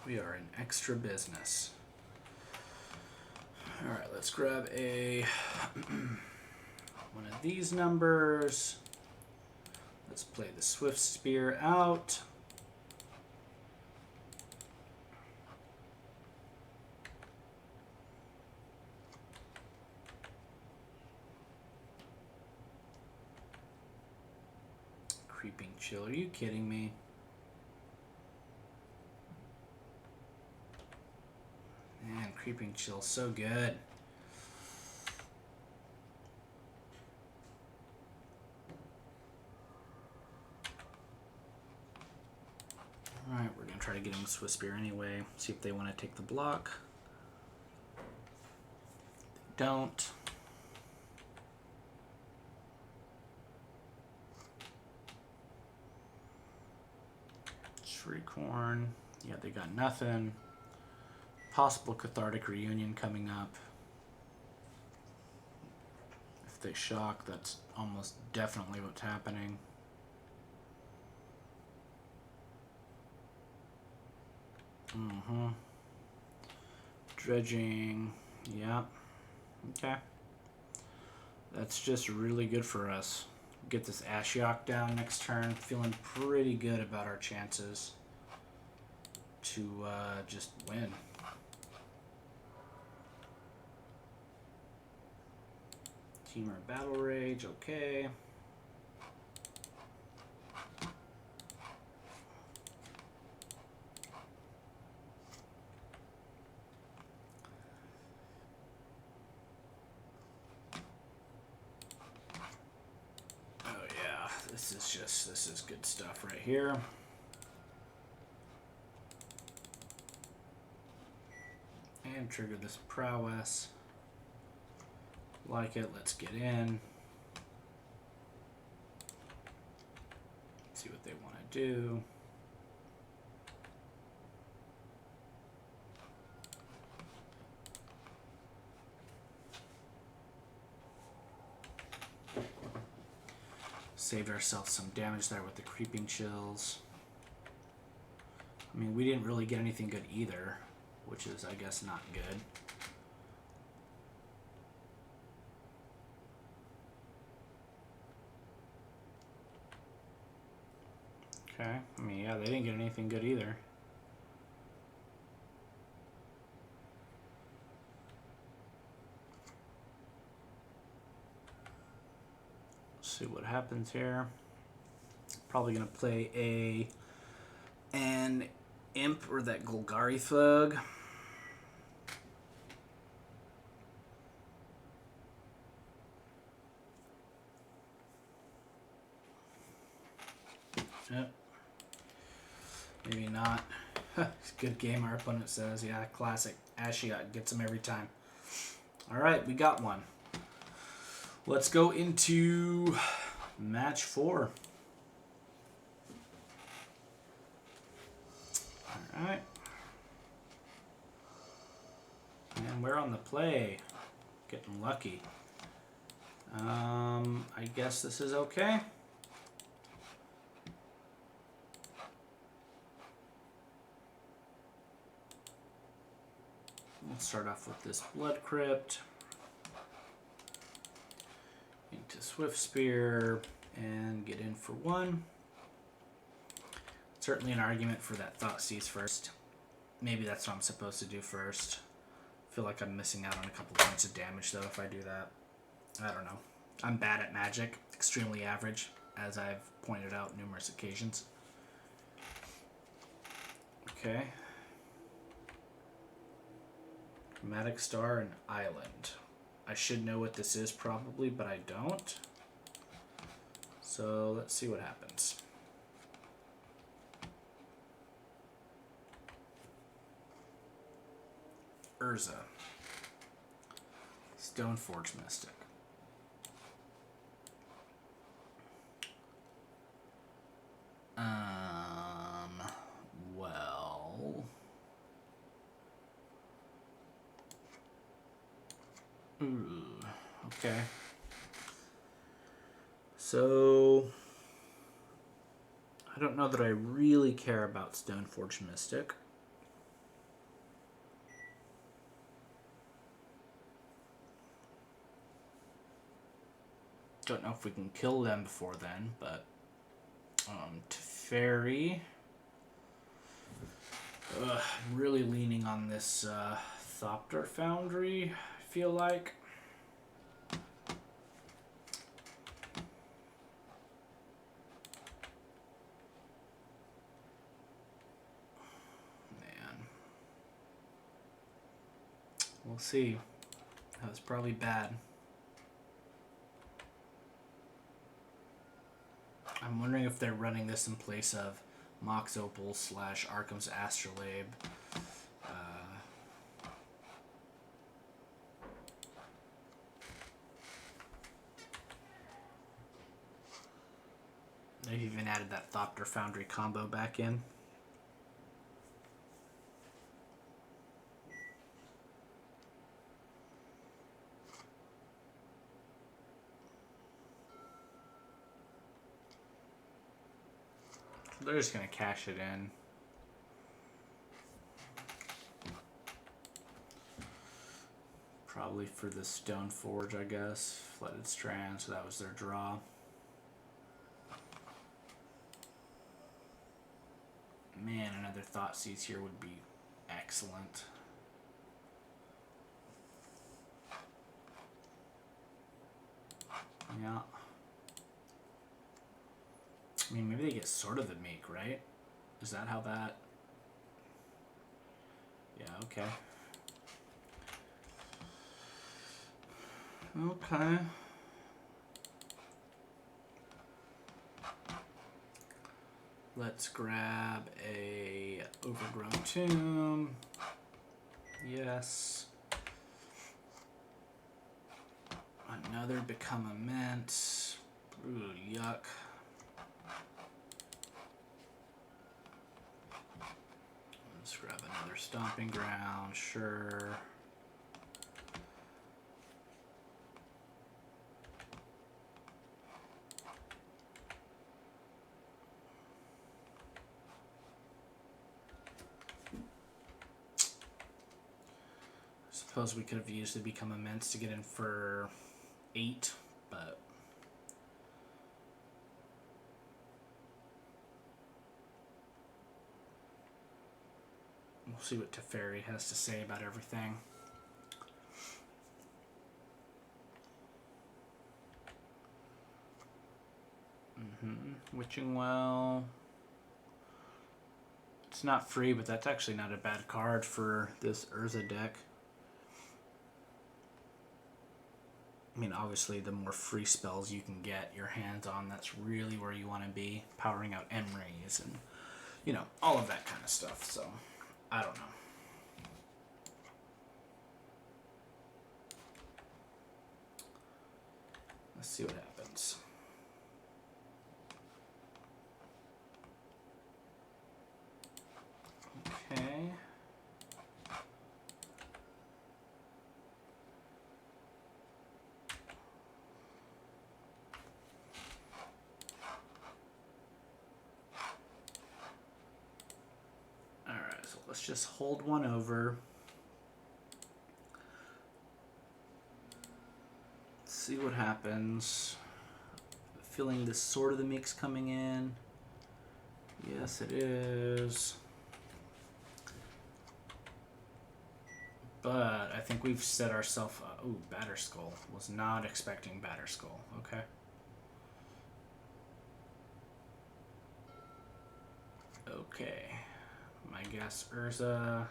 Speaker 1: We are in extra business. All right, let's grab a one of these numbers. Let's play the Swift Spear out. Creeping Chill, are you kidding me? Man, Creeping Chill, so good. Alright, we're going to try to get him with Swiss Spear anyway. See if they want to take the block. They don't. Shriekhorn. Yeah, they got nothing. Possible Cathartic Reunion coming up. If they shock, that's almost definitely what's happening. Dredging. Yeah. Okay. That's just really good for us. Get this Ashiok down next turn. Feeling pretty good about our chances to just win. Teamer Battle Rage, okay. Oh yeah, this is good stuff right here. And trigger this Prowess. Like it, let's get in. See what they want to do. Saved ourselves some damage there with the Creeping Chills. I mean, we didn't really get anything good either, which is, I guess, not good. Okay, I mean, yeah, they didn't get anything good either. Let's see what happens here. Probably gonna play an Imp or that Golgari Thug. Yep. Maybe not. It's a good game, our opponent says. Yeah, classic. Ashiot gets him every time. Alright, we got one. Let's go into match 4. Alright. And we're on the play. Getting lucky. I guess this is okay. We'll start off with this Blood Crypt. Into Swift Spear and get in for 1. Certainly an argument for that Thoughtseize first. Maybe that's what I'm supposed to do first. I feel like I'm missing out on a couple points of damage though if I do that. I don't know. I'm bad at Magic. Extremely average, as I've pointed out numerous occasions. Okay. Chromatic Star and Island. I should know what this is probably, but I don't. So let's see what happens. Urza. Stoneforge Mystic. Well. Ooh, okay. So, I don't know that I really care about Stoneforge Mystic. Don't know if we can kill them before then, but Teferi. I'm really leaning on this Thopter Foundry, I feel like. Man. We'll see. That was probably bad. I'm wondering if they're running this in place of Mox Opal / Arkham's Astrolabe. They've even added that Thopter Foundry combo back in. They're just going to cash it in. Probably for the Stoneforge, I guess. Flooded Strand, so that was their draw. Man, another Thoughtseize here would be excellent. Yeah. I mean, maybe they get Sword of the Meek, right? Is that how that... Yeah, okay. Okay. Let's grab a Overgrown Tomb. Yes. Another Become Immense. Ooh, yuck. Let's grab another Stomping Ground, sure. Suppose we could have used the Become Immense to get in for 8, but we'll see what Teferi has to say about everything. Witching Well. It's not free, but that's actually not a bad card for this Urza deck. I mean, obviously, the more free spells you can get your hands on, that's really where you want to be. Powering out Emrys and, you know, all of that kind of stuff. So, I don't know. Let's see what happens. Okay. Alright, so let's just hold one over. See what happens. Feeling this Sword of the Meek's coming in. Yes, it is. But I think we've set ourselves up. Ooh, Batterskull. Was not expecting Batterskull. Okay. Okay. My guess, Urza.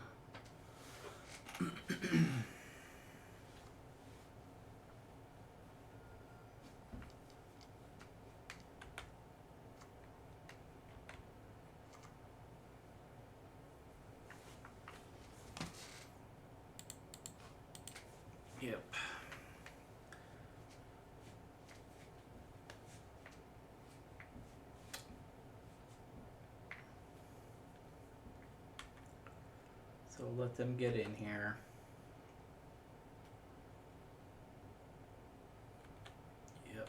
Speaker 1: Yep. So let them get in here. Yep.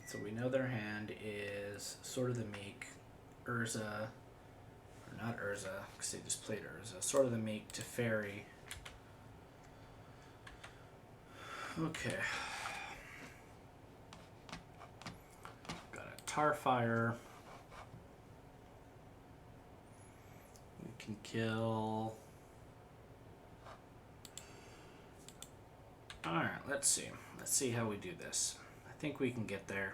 Speaker 1: So we know their hand is Sword of the Meek, Urza, or not Urza, because they just played Urza. Sword of the Meek to Fairy. Okay. Got a Tarfire. We can kill. Alright, let's see. Let's see how we do this. I think we can get there.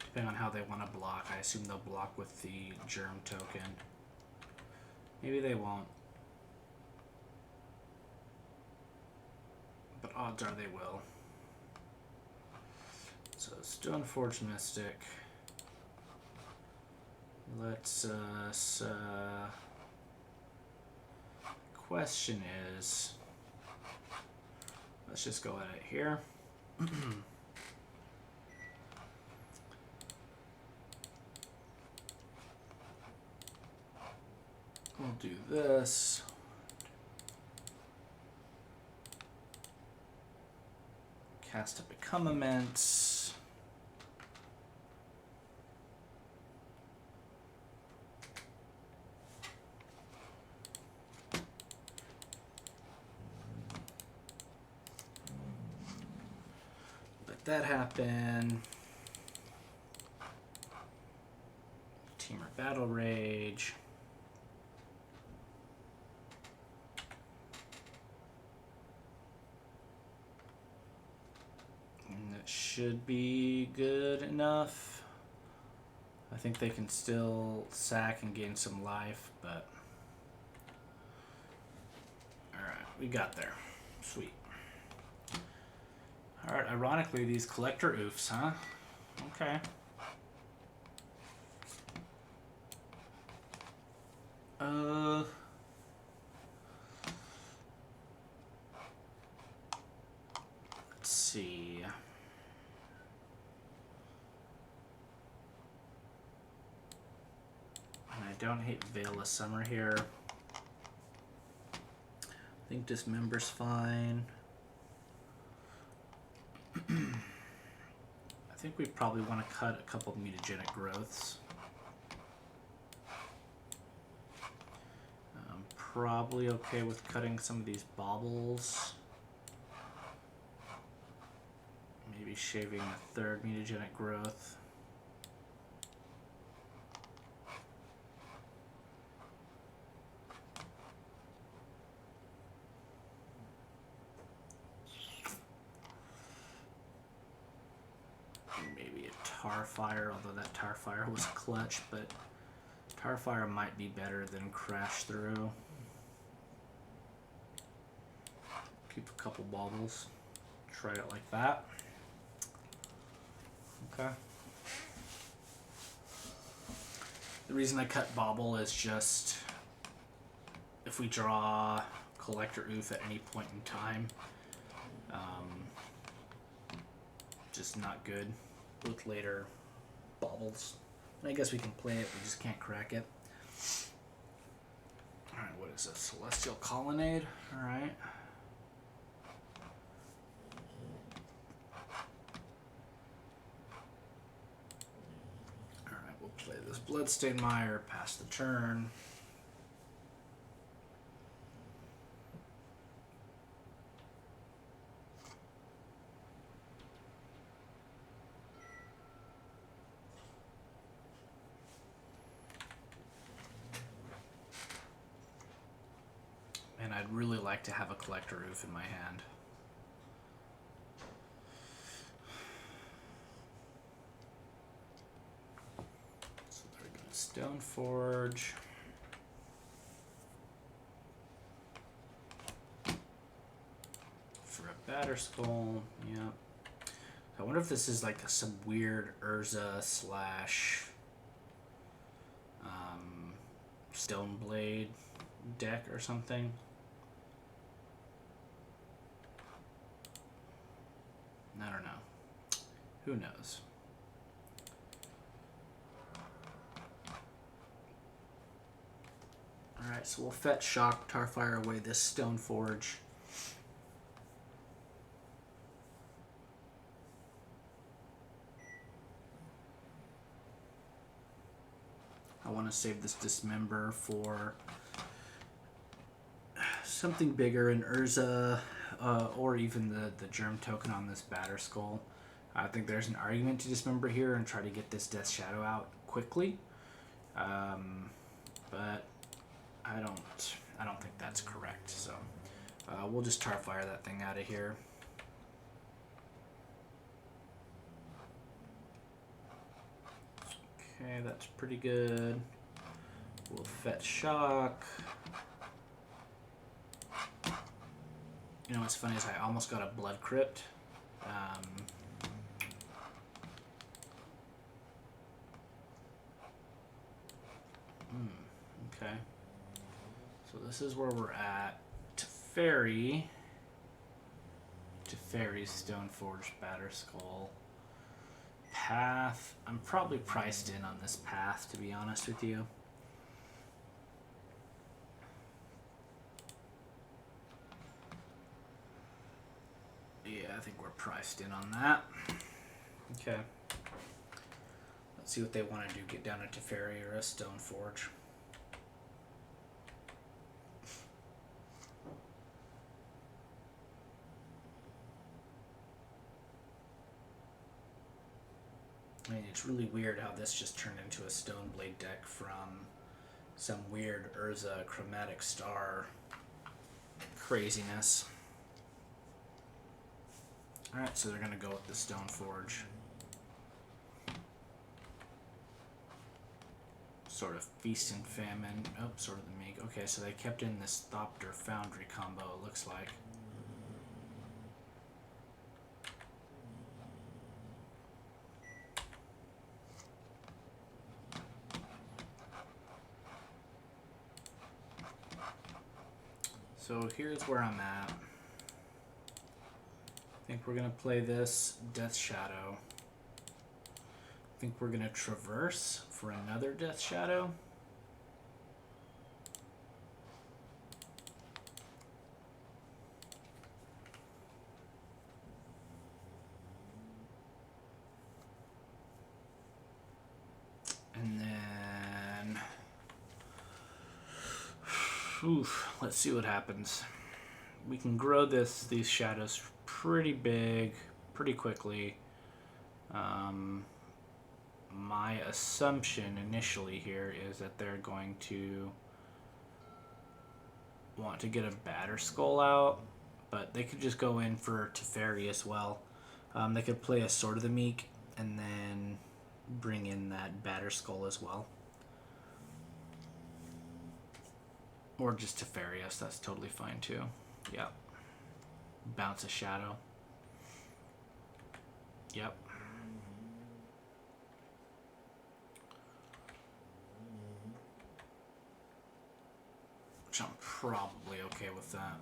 Speaker 1: Depending on how they want to block. I assume they'll block with the Germ token. Maybe they won't. But odds are they will. So Stone Forge Mystic. Let's question is, let's just go at it here. We'll do this. Cast a Become Immense. Let that happen. Teamer Battle Rage. Should be good enough. I think they can still sack and gain some life, but alright, we got there. Sweet. Alright, ironically, these collector oofs, huh? Okay. Let's see. I don't hate Veil of Summer here. I think Dismember's fine. I think we probably want to cut a couple of mutagenic growths. I'm probably okay with cutting some of these baubles. Maybe shaving a third mutagenic growth. Tarfire, although that Tarfire was clutch, but Tarfire might be better than Crash Through. Keep a couple baubles. Try it like that. Okay. The reason I cut Bauble is just if we draw Collector Oof at any point in time, just not good with later Baubles. I guess we can play it, we just can't crack it. Alright, what is this? Celestial Colonnade? Alright. Alright, we'll play this Bloodstained Mire, pass the turn. And I'd really like to have a Collector Oof in my hand. So there we go. Stoneforge. For a Batterskull, yep. I wonder if this is like some weird Urza slash Stoneblade deck or something. I don't know. Who knows? Alright, so we'll fetch Shock, Tarfire away this Stoneforge. I want to save this Dismember for something bigger, an Urza, or even the Germ token on this Batterskull. I think there's an argument to Dismember here and try to get this Death Shadow out quickly, but I don't think that's correct. So we'll just Tarfire that thing out of here. Okay, that's pretty good. We'll fetch Shock. You know what's funny is I almost got a Blood Crypt. Okay. So this is where we're at. Teferi, Stoneforge, Batterskull. Path. I'm probably priced in on this path, to be honest with you. Yeah, I think we're priced in on that. Okay. Let's see what they want to do. Get down a Teferi or a Stoneforge. I mean, it's really weird how this just turned into a Stoneblade deck from some weird Urza Chromatic Star craziness. Alright, so they're going to go with the Stoneforge. Sort of Feast and Famine. Oh, sort of the Meek. Okay, so they kept in this Thopter Foundry combo, it looks like. So here's where I'm at. I think we're going to play this Death Shadow. I think we're going to Traverse for another Death Shadow. And then... Oof, let's see what happens. We can grow these shadows pretty big, pretty quickly. My assumption initially here is that they're going to want to get a Batterskull out, but they could just go in for Teferi as well. They could play a Sword of the Meek and then bring in that Batter Skull as well. Or just Teferi us, that's totally fine too. Yep. Bounce a Shadow. Yep. Which I'm probably okay with that.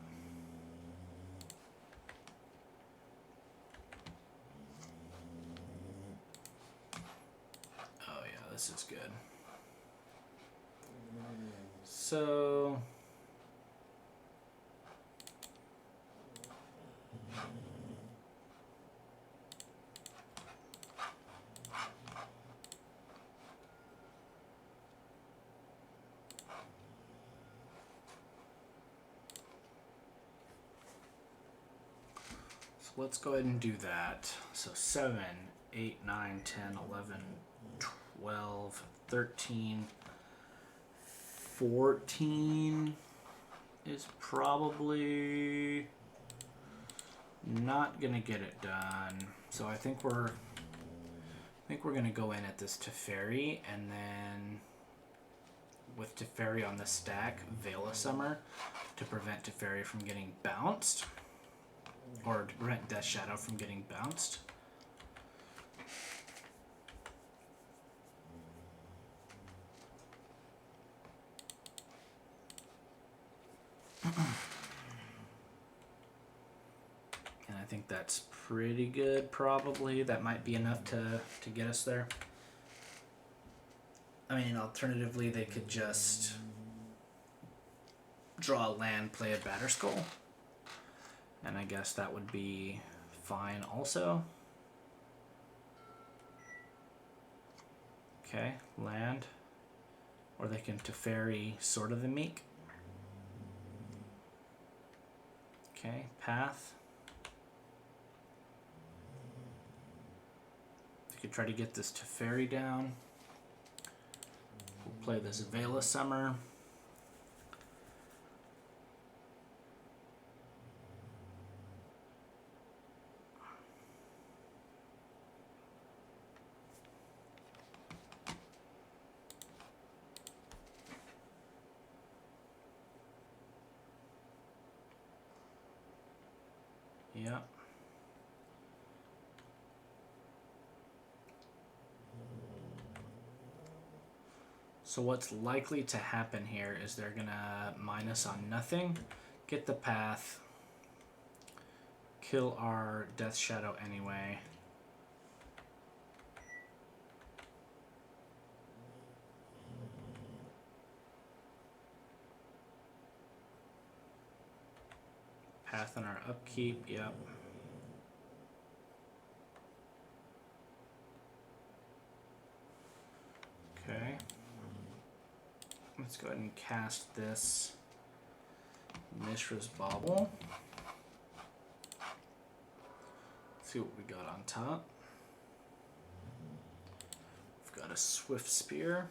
Speaker 1: Oh yeah, this is good. So let's go ahead and do that. So 7, 8, 9, 10, 11, 12, 13, 14 is probably not gonna get it done. So I think we're gonna go in at this Teferi, and then with Teferi on the stack, Veil of Summer to prevent Teferi from getting bounced, or to prevent Death Shadow from getting bounced. And I think that's pretty good, probably. That might be enough to get us there. I mean, alternatively, they could just draw a land, play a Batter Skull. And I guess that would be fine also. Okay, land. Or they can Teferi Sword of the Meek. Okay, path. They could try to get this Teferi down. We'll play this Veil of Summer. Yep. So what's likely to happen here is they're gonna mine us on nothing, get the path, kill our Death Shadow anyway. Path on our upkeep, yep. Okay. Let's go ahead and cast this Mishra's Bauble. See what we got on top. We've got a Swift Spear.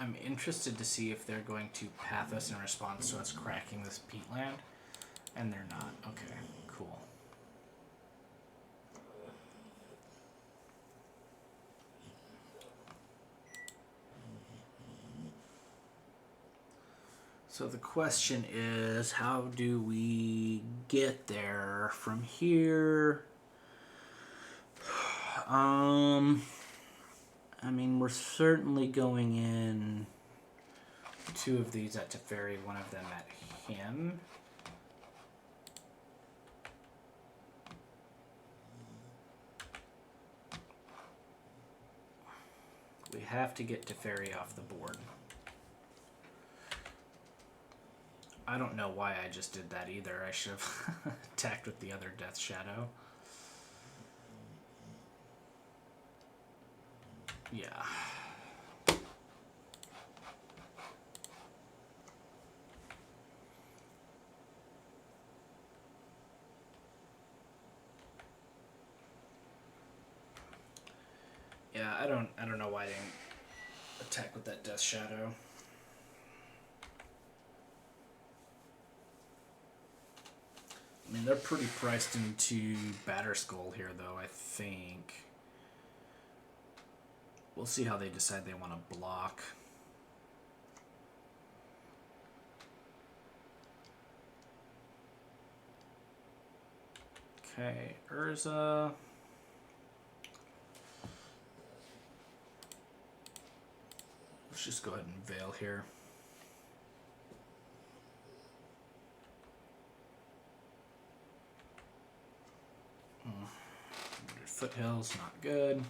Speaker 1: I'm interested to see if they're going to path us in response to us cracking this peatland, and they're not. Okay, cool. So the question is, how do we get there from here? I mean, we're certainly going in 2 of these at Teferi, 1 of them at him. We have to get Teferi off the board. I don't know why I just did that either. I should have attacked with the other Death Shadow. Yeah. Yeah, I don't know why I didn't attack with that Death Shadow. I mean, they're pretty priced into Batterskull here, though, I think. We'll see how they decide they want to block. Okay, Urza. Let's just go ahead and Veil here. Foothills, not good.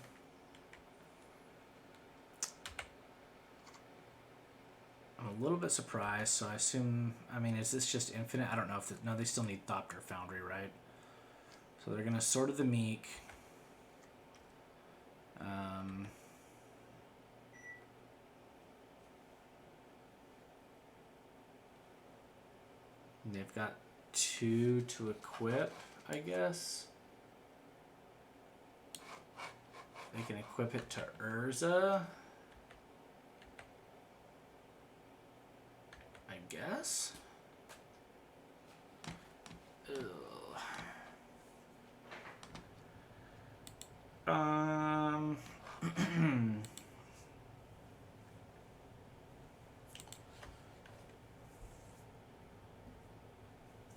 Speaker 1: I'm a little bit surprised, so I assume, I mean, is this just infinite? I don't know if, no, they still need Thopter Foundry, right? So they're going to Sword of the Meek. They've got 2 to equip, I guess. They can equip it to Urza, I guess. Ugh.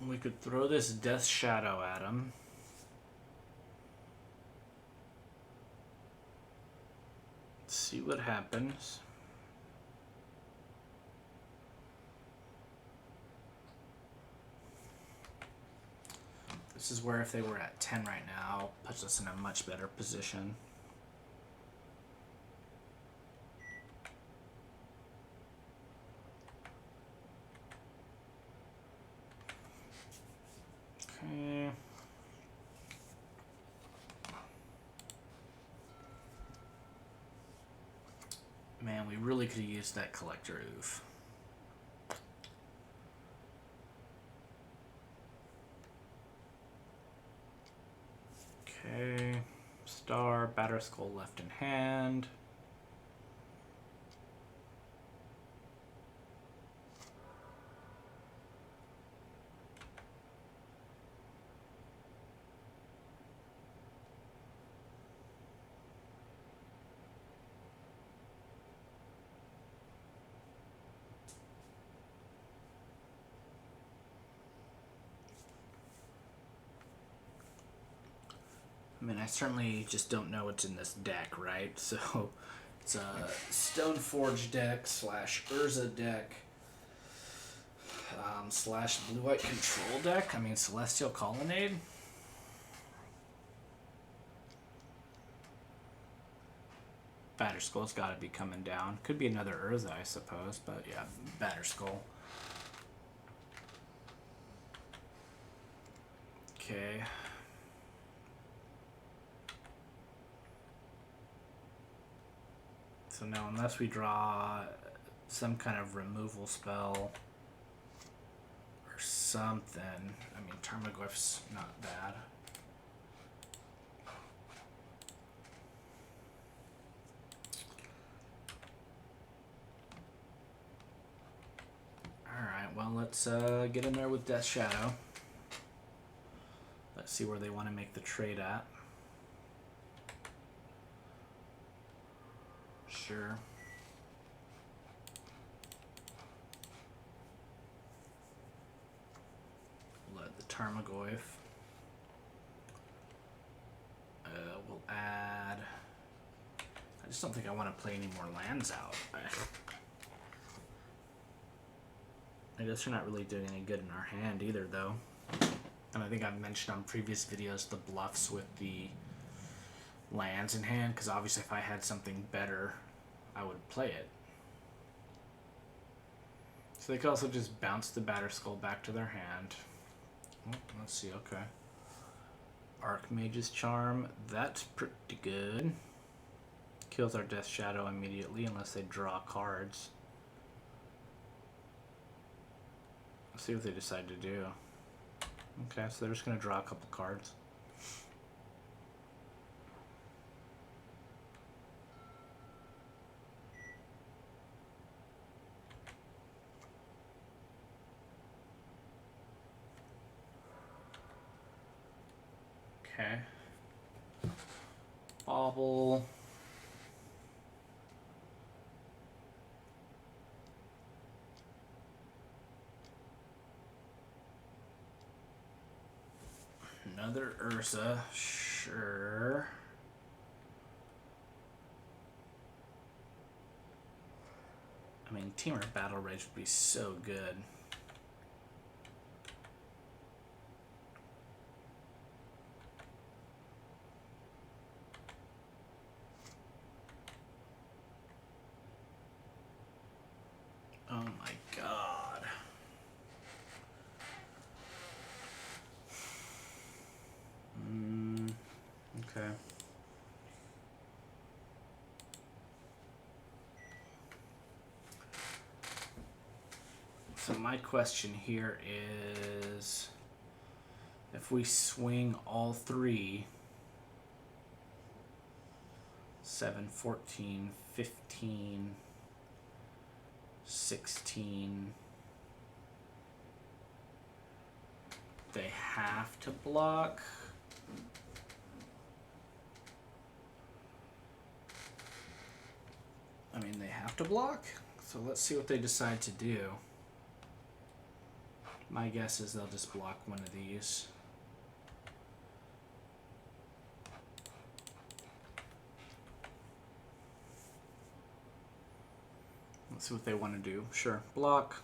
Speaker 1: We could throw this Death Shadow at him. See what happens. This is where if they were at 10 right now, puts us in a much better position. Okay. Man, we really could have used that Collector Oof. Okay. Star, Batterskull left in hand. I mean, I certainly just don't know what's in this deck, right? So, it's a Stoneforge deck / Urza deck / blue-white control deck. I mean, Celestial Colonnade. Batterskull's got to be coming down. Could be another Urza, I suppose, but yeah, Batterskull. Okay. So now, unless we draw some kind of removal spell or something, I mean, Tarmogoyf's not bad. Alright, well, let's get in there with Death Shadow. Let's see where they want to make the trade at. Sure. Let the Tarmogoyf. We'll add... I just don't think I want to play any more lands out. I guess they're not really doing any good in our hand either, though. And I think I've mentioned on previous videos the bluffs with the lands in hand, because obviously if I had something better, I would play it. So they could also just bounce the Batterskull back to their hand. Oh, let's see, okay. Archmage's Charm, that's pretty good. Kills our Death Shadow immediately unless they draw cards. Let's see what they decide to do. Okay, so they're just going to draw a couple cards. Okay. Bobble. Another Urza. Sure. I mean, Teamer Battle Rage would be so good. Oh my god. Okay. So my question here is, if we swing all three, 7, 14, 15, 16, they have to block. I mean, they have to block. So let's see what they decide to do. My guess is they'll just block one of these. Let's see what they want to do. Sure, block.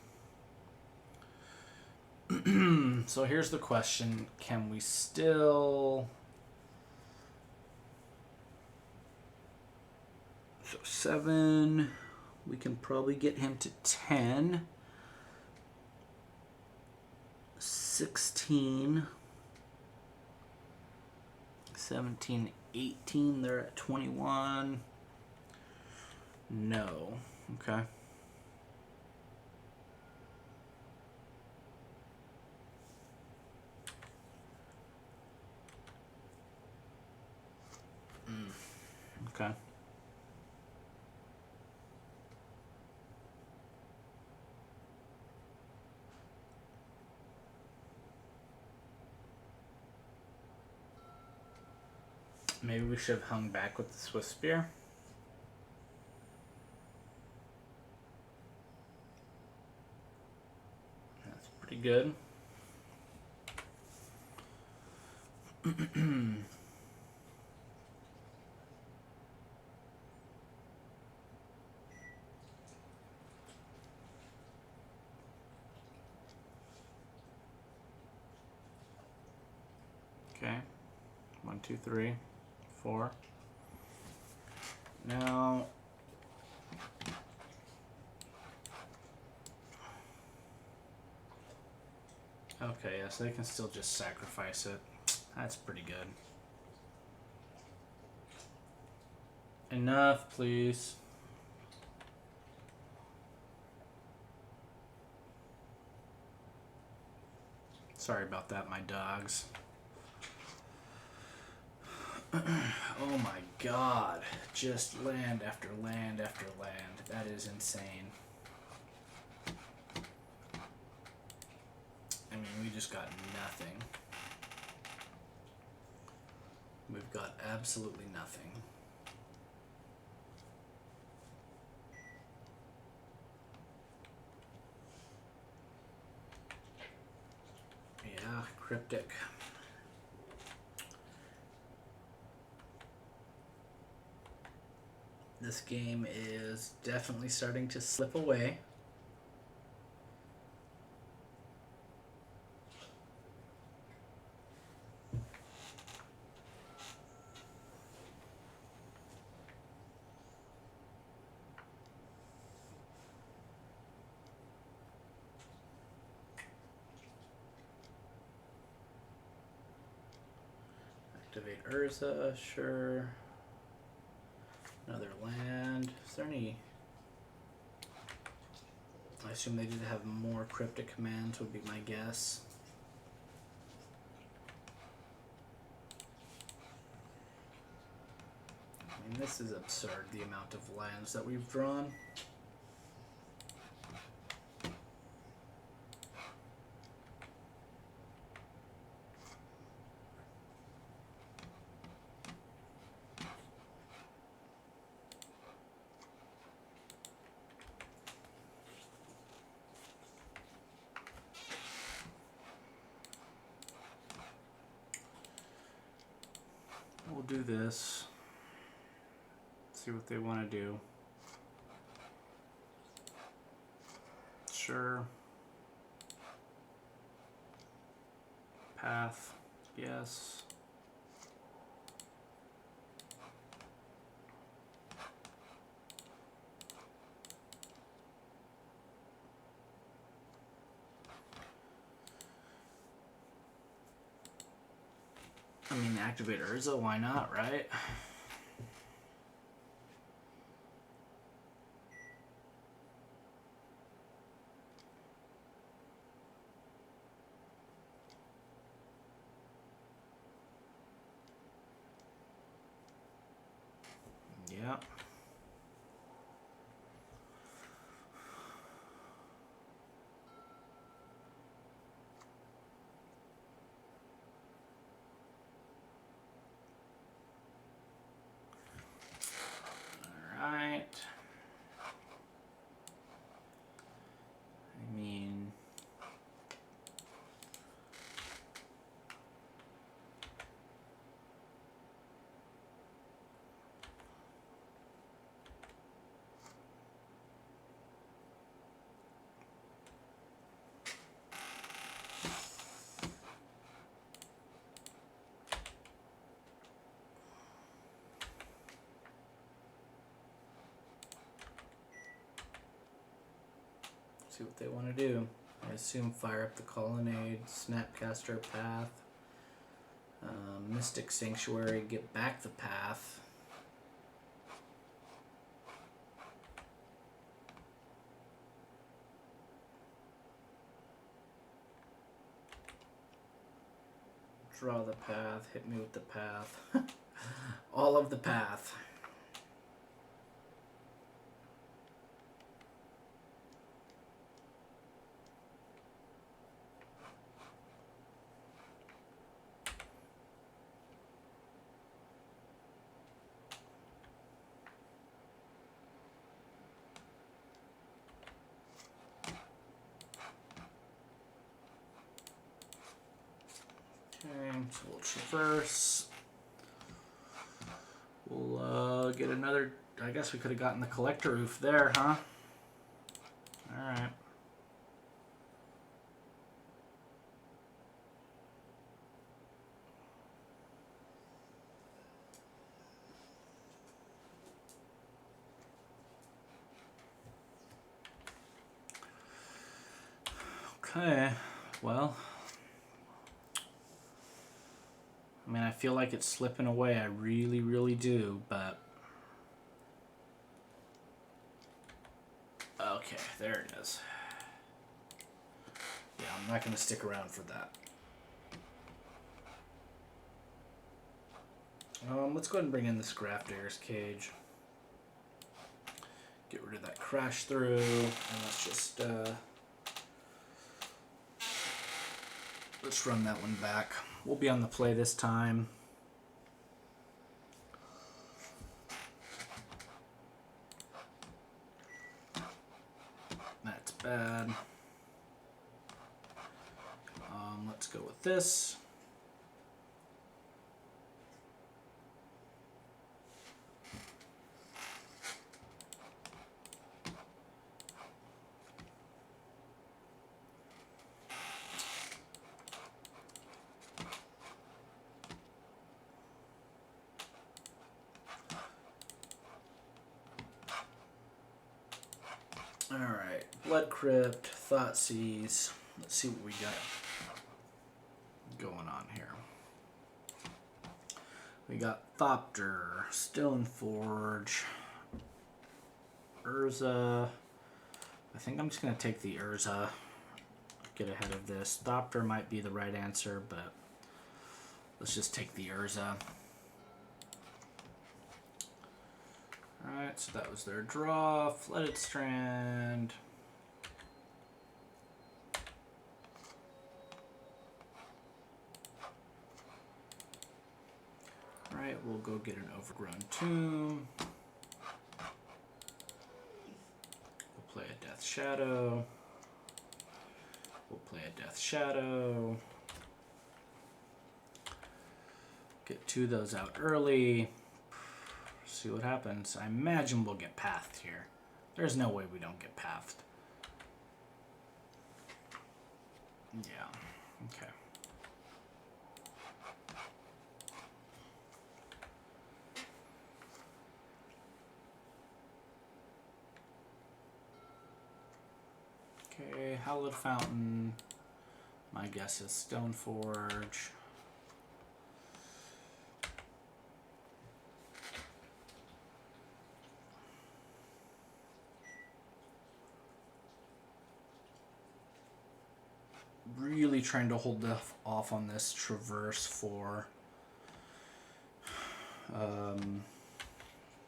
Speaker 1: So here's the question. Can we still... So 7, we can probably get him to 10. 16, 17, 18, they're at 21. No. Okay. Okay. Maybe we should have hung back with the Swiss Spear. That's pretty good. Okay. 1, 2, 3, 4. Now... Okay, yes, they can still just sacrifice it. That's pretty good. Enough, please. Sorry about that, my dogs. Oh my god. Just land after land after land. That is insane. I mean, we just got nothing. We've got absolutely nothing. Yeah, cryptic. This game is definitely starting to slip away. Activate Urza, sure. Another land. Is there any... I assume they did have more cryptic commands, would be my guess. I mean, this is absurd, the amount of lands that we've drawn. do this. See what they want to do. Sure. Path. Yes. I mean, activate Urza, why not, right? Yep. Alright. I mean... see what they want to do. I assume fire up the colonnade, Snapcaster Path, Mystic Sanctuary, get back the path. Draw the path, hit me with the path. All of the path. Okay, so we'll traverse. We'll get another... I guess we could have gotten the collector roof there, huh? Alright. Okay, well... I mean, I feel like it's slipping away. I really, really do, but... Okay, there it is. Yeah, I'm not going to stick around for that. Let's go ahead and bring in this Grafdigger's Cage. Get rid of that crash through, and let's just... let's run that one back. We'll be on the play this time. That's bad. Let's go with this. Alright, Blood Crypt, Thoughtseize. Let's see what we got going on here. We got Thopter, Stoneforge, Urza. I think I'm just going to take the Urza, get ahead of this. Thopter might be the right answer, but let's just take the Urza. Alright, so that was their draw. Flooded Strand. Alright, we'll go get an Overgrown Tomb. We'll play a Death Shadow. We'll play a Death Shadow. Get 2 of those out early. See what happens. I imagine we'll get pathed here. There's no way we don't get pathed. Yeah, okay. Okay, Hallowed Fountain. My guess is Stoneforge. Really trying to hold off on this traverse for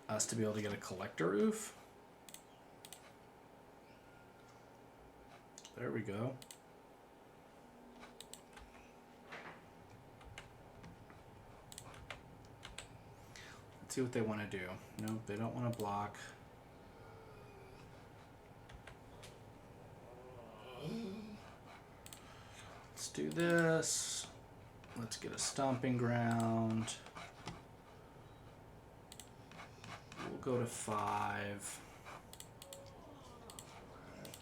Speaker 1: us to be able to get a collector roof. There we go. Let's see what they want to do. Nope, they don't want to block. Let's do this. Let's get a stomping ground. We'll go to 5.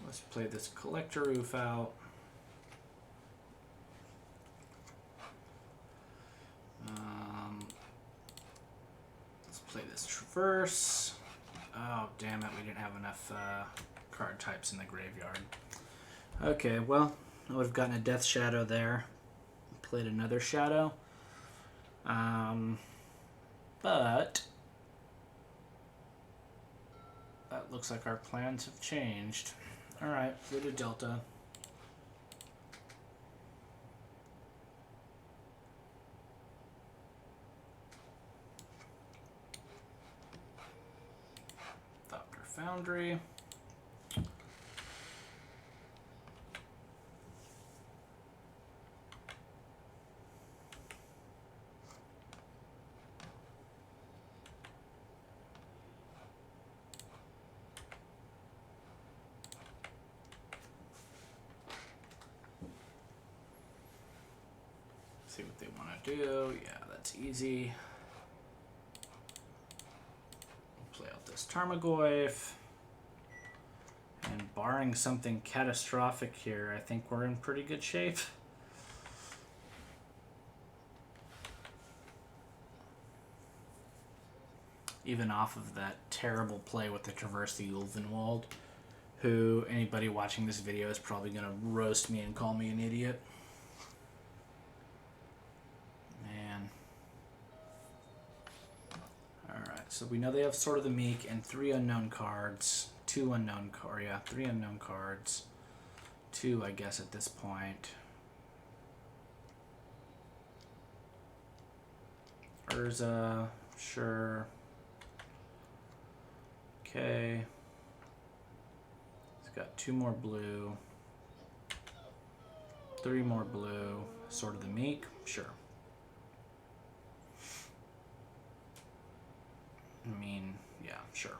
Speaker 1: Let's play this collector roof out. Let's play this traverse. Oh, damn it, we didn't have enough card types in the graveyard. Okay, well, I would have gotten a Death Shadow there. Played another Shadow. But that looks like our plans have changed. Alright, go to Delta. Dr. Foundry. See what they want to do. Yeah, that's easy. We'll play out this Tarmogoyf. And barring something catastrophic here, I think we're in pretty good shape. Even off of that terrible play with the Traverse the Ulvenwald, who anybody watching this video is probably going to roast me and call me an idiot. Man. Alright, so we know they have Sword of the Meek and 3 unknown cards. 2 unknown cards, yeah, 3 unknown cards. 2, I guess, at this point. Urza, sure. Okay. It's got 2 more blue. 3 more blue. Sword of the Meek, sure. I mean, yeah, sure.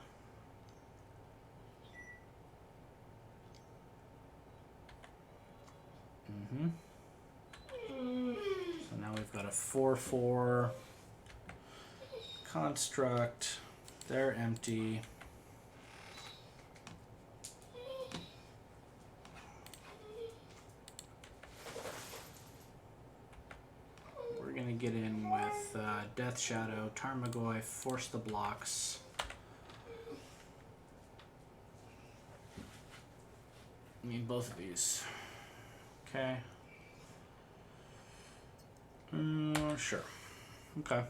Speaker 1: So now we've got a 4/4 construct. They're empty. We're gonna get in with Death Shadow, Tarmogoyf, force the blocks. I mean, both of these. Okay. Sure. Okay.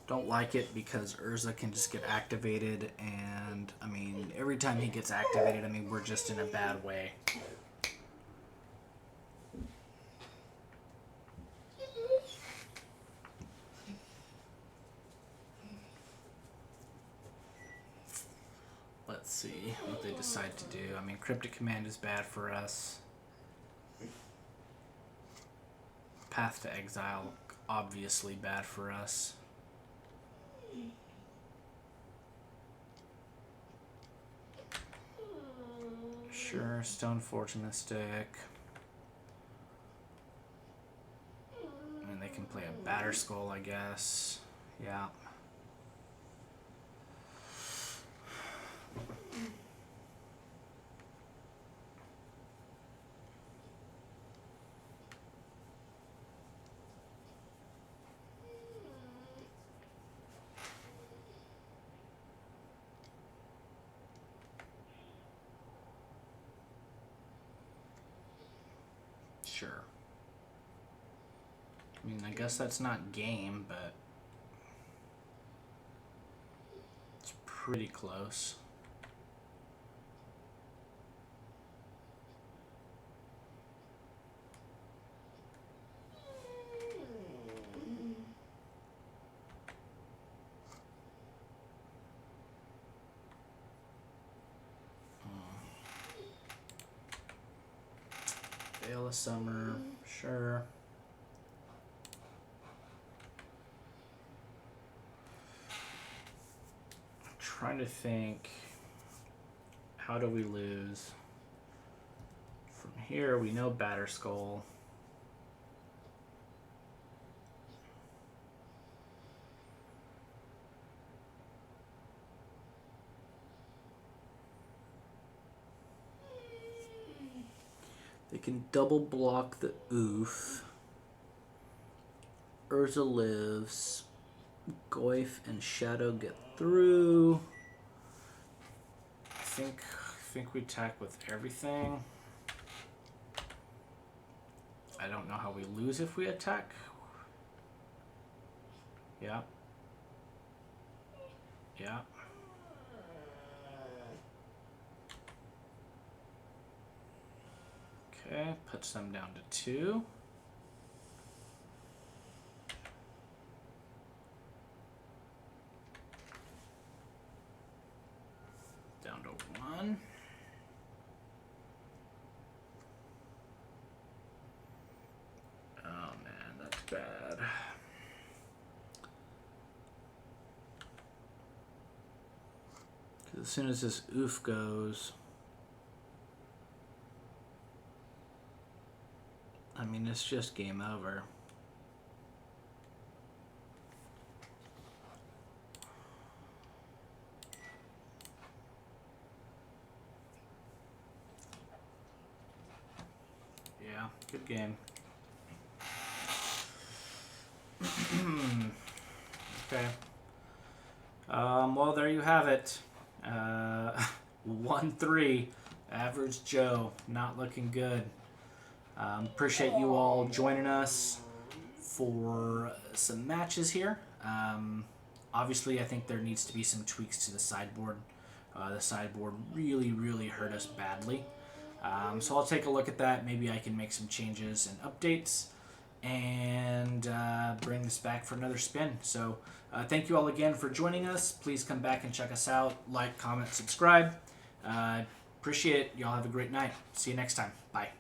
Speaker 1: Don't like it because Urza can just get activated, and I mean, every time he gets activated, I mean, we're just in a bad way. Let's see what they decide to do. I mean, Cryptic Command is bad for us. Path to Exile, obviously bad for us. Sure, Stoneforge Mystic. can play a batter skull, I guess. Yeah. Sure. I mean, I guess that's not game, but it's pretty close. Veil of Summer, sure. I'm trying to think, how do we lose? From here, we know Batter Skull. They can double block the oof. Urza lives. Goyf and Shadow get through. I think we attack with everything. I don't know how we lose if we attack. Yeah. Yeah. Okay, puts them down to 2. Down to 1. Oh man, that's bad. Because as soon as this oof goes, I mean, it's just game over. Yeah, good game. Okay. Well, there you have it. 1-3. Average Joe. Not looking good. Appreciate you all joining us for some matches here. Obviously, I think there needs to be some tweaks to the sideboard. The sideboard really hurt us badly. So I'll take a look at that. Maybe I can make some changes and updates and bring this back for another spin. So thank you all again for joining us. Please come back and check us out. Like, comment, subscribe. Appreciate it. Y'all have a great night. See you next time. Bye.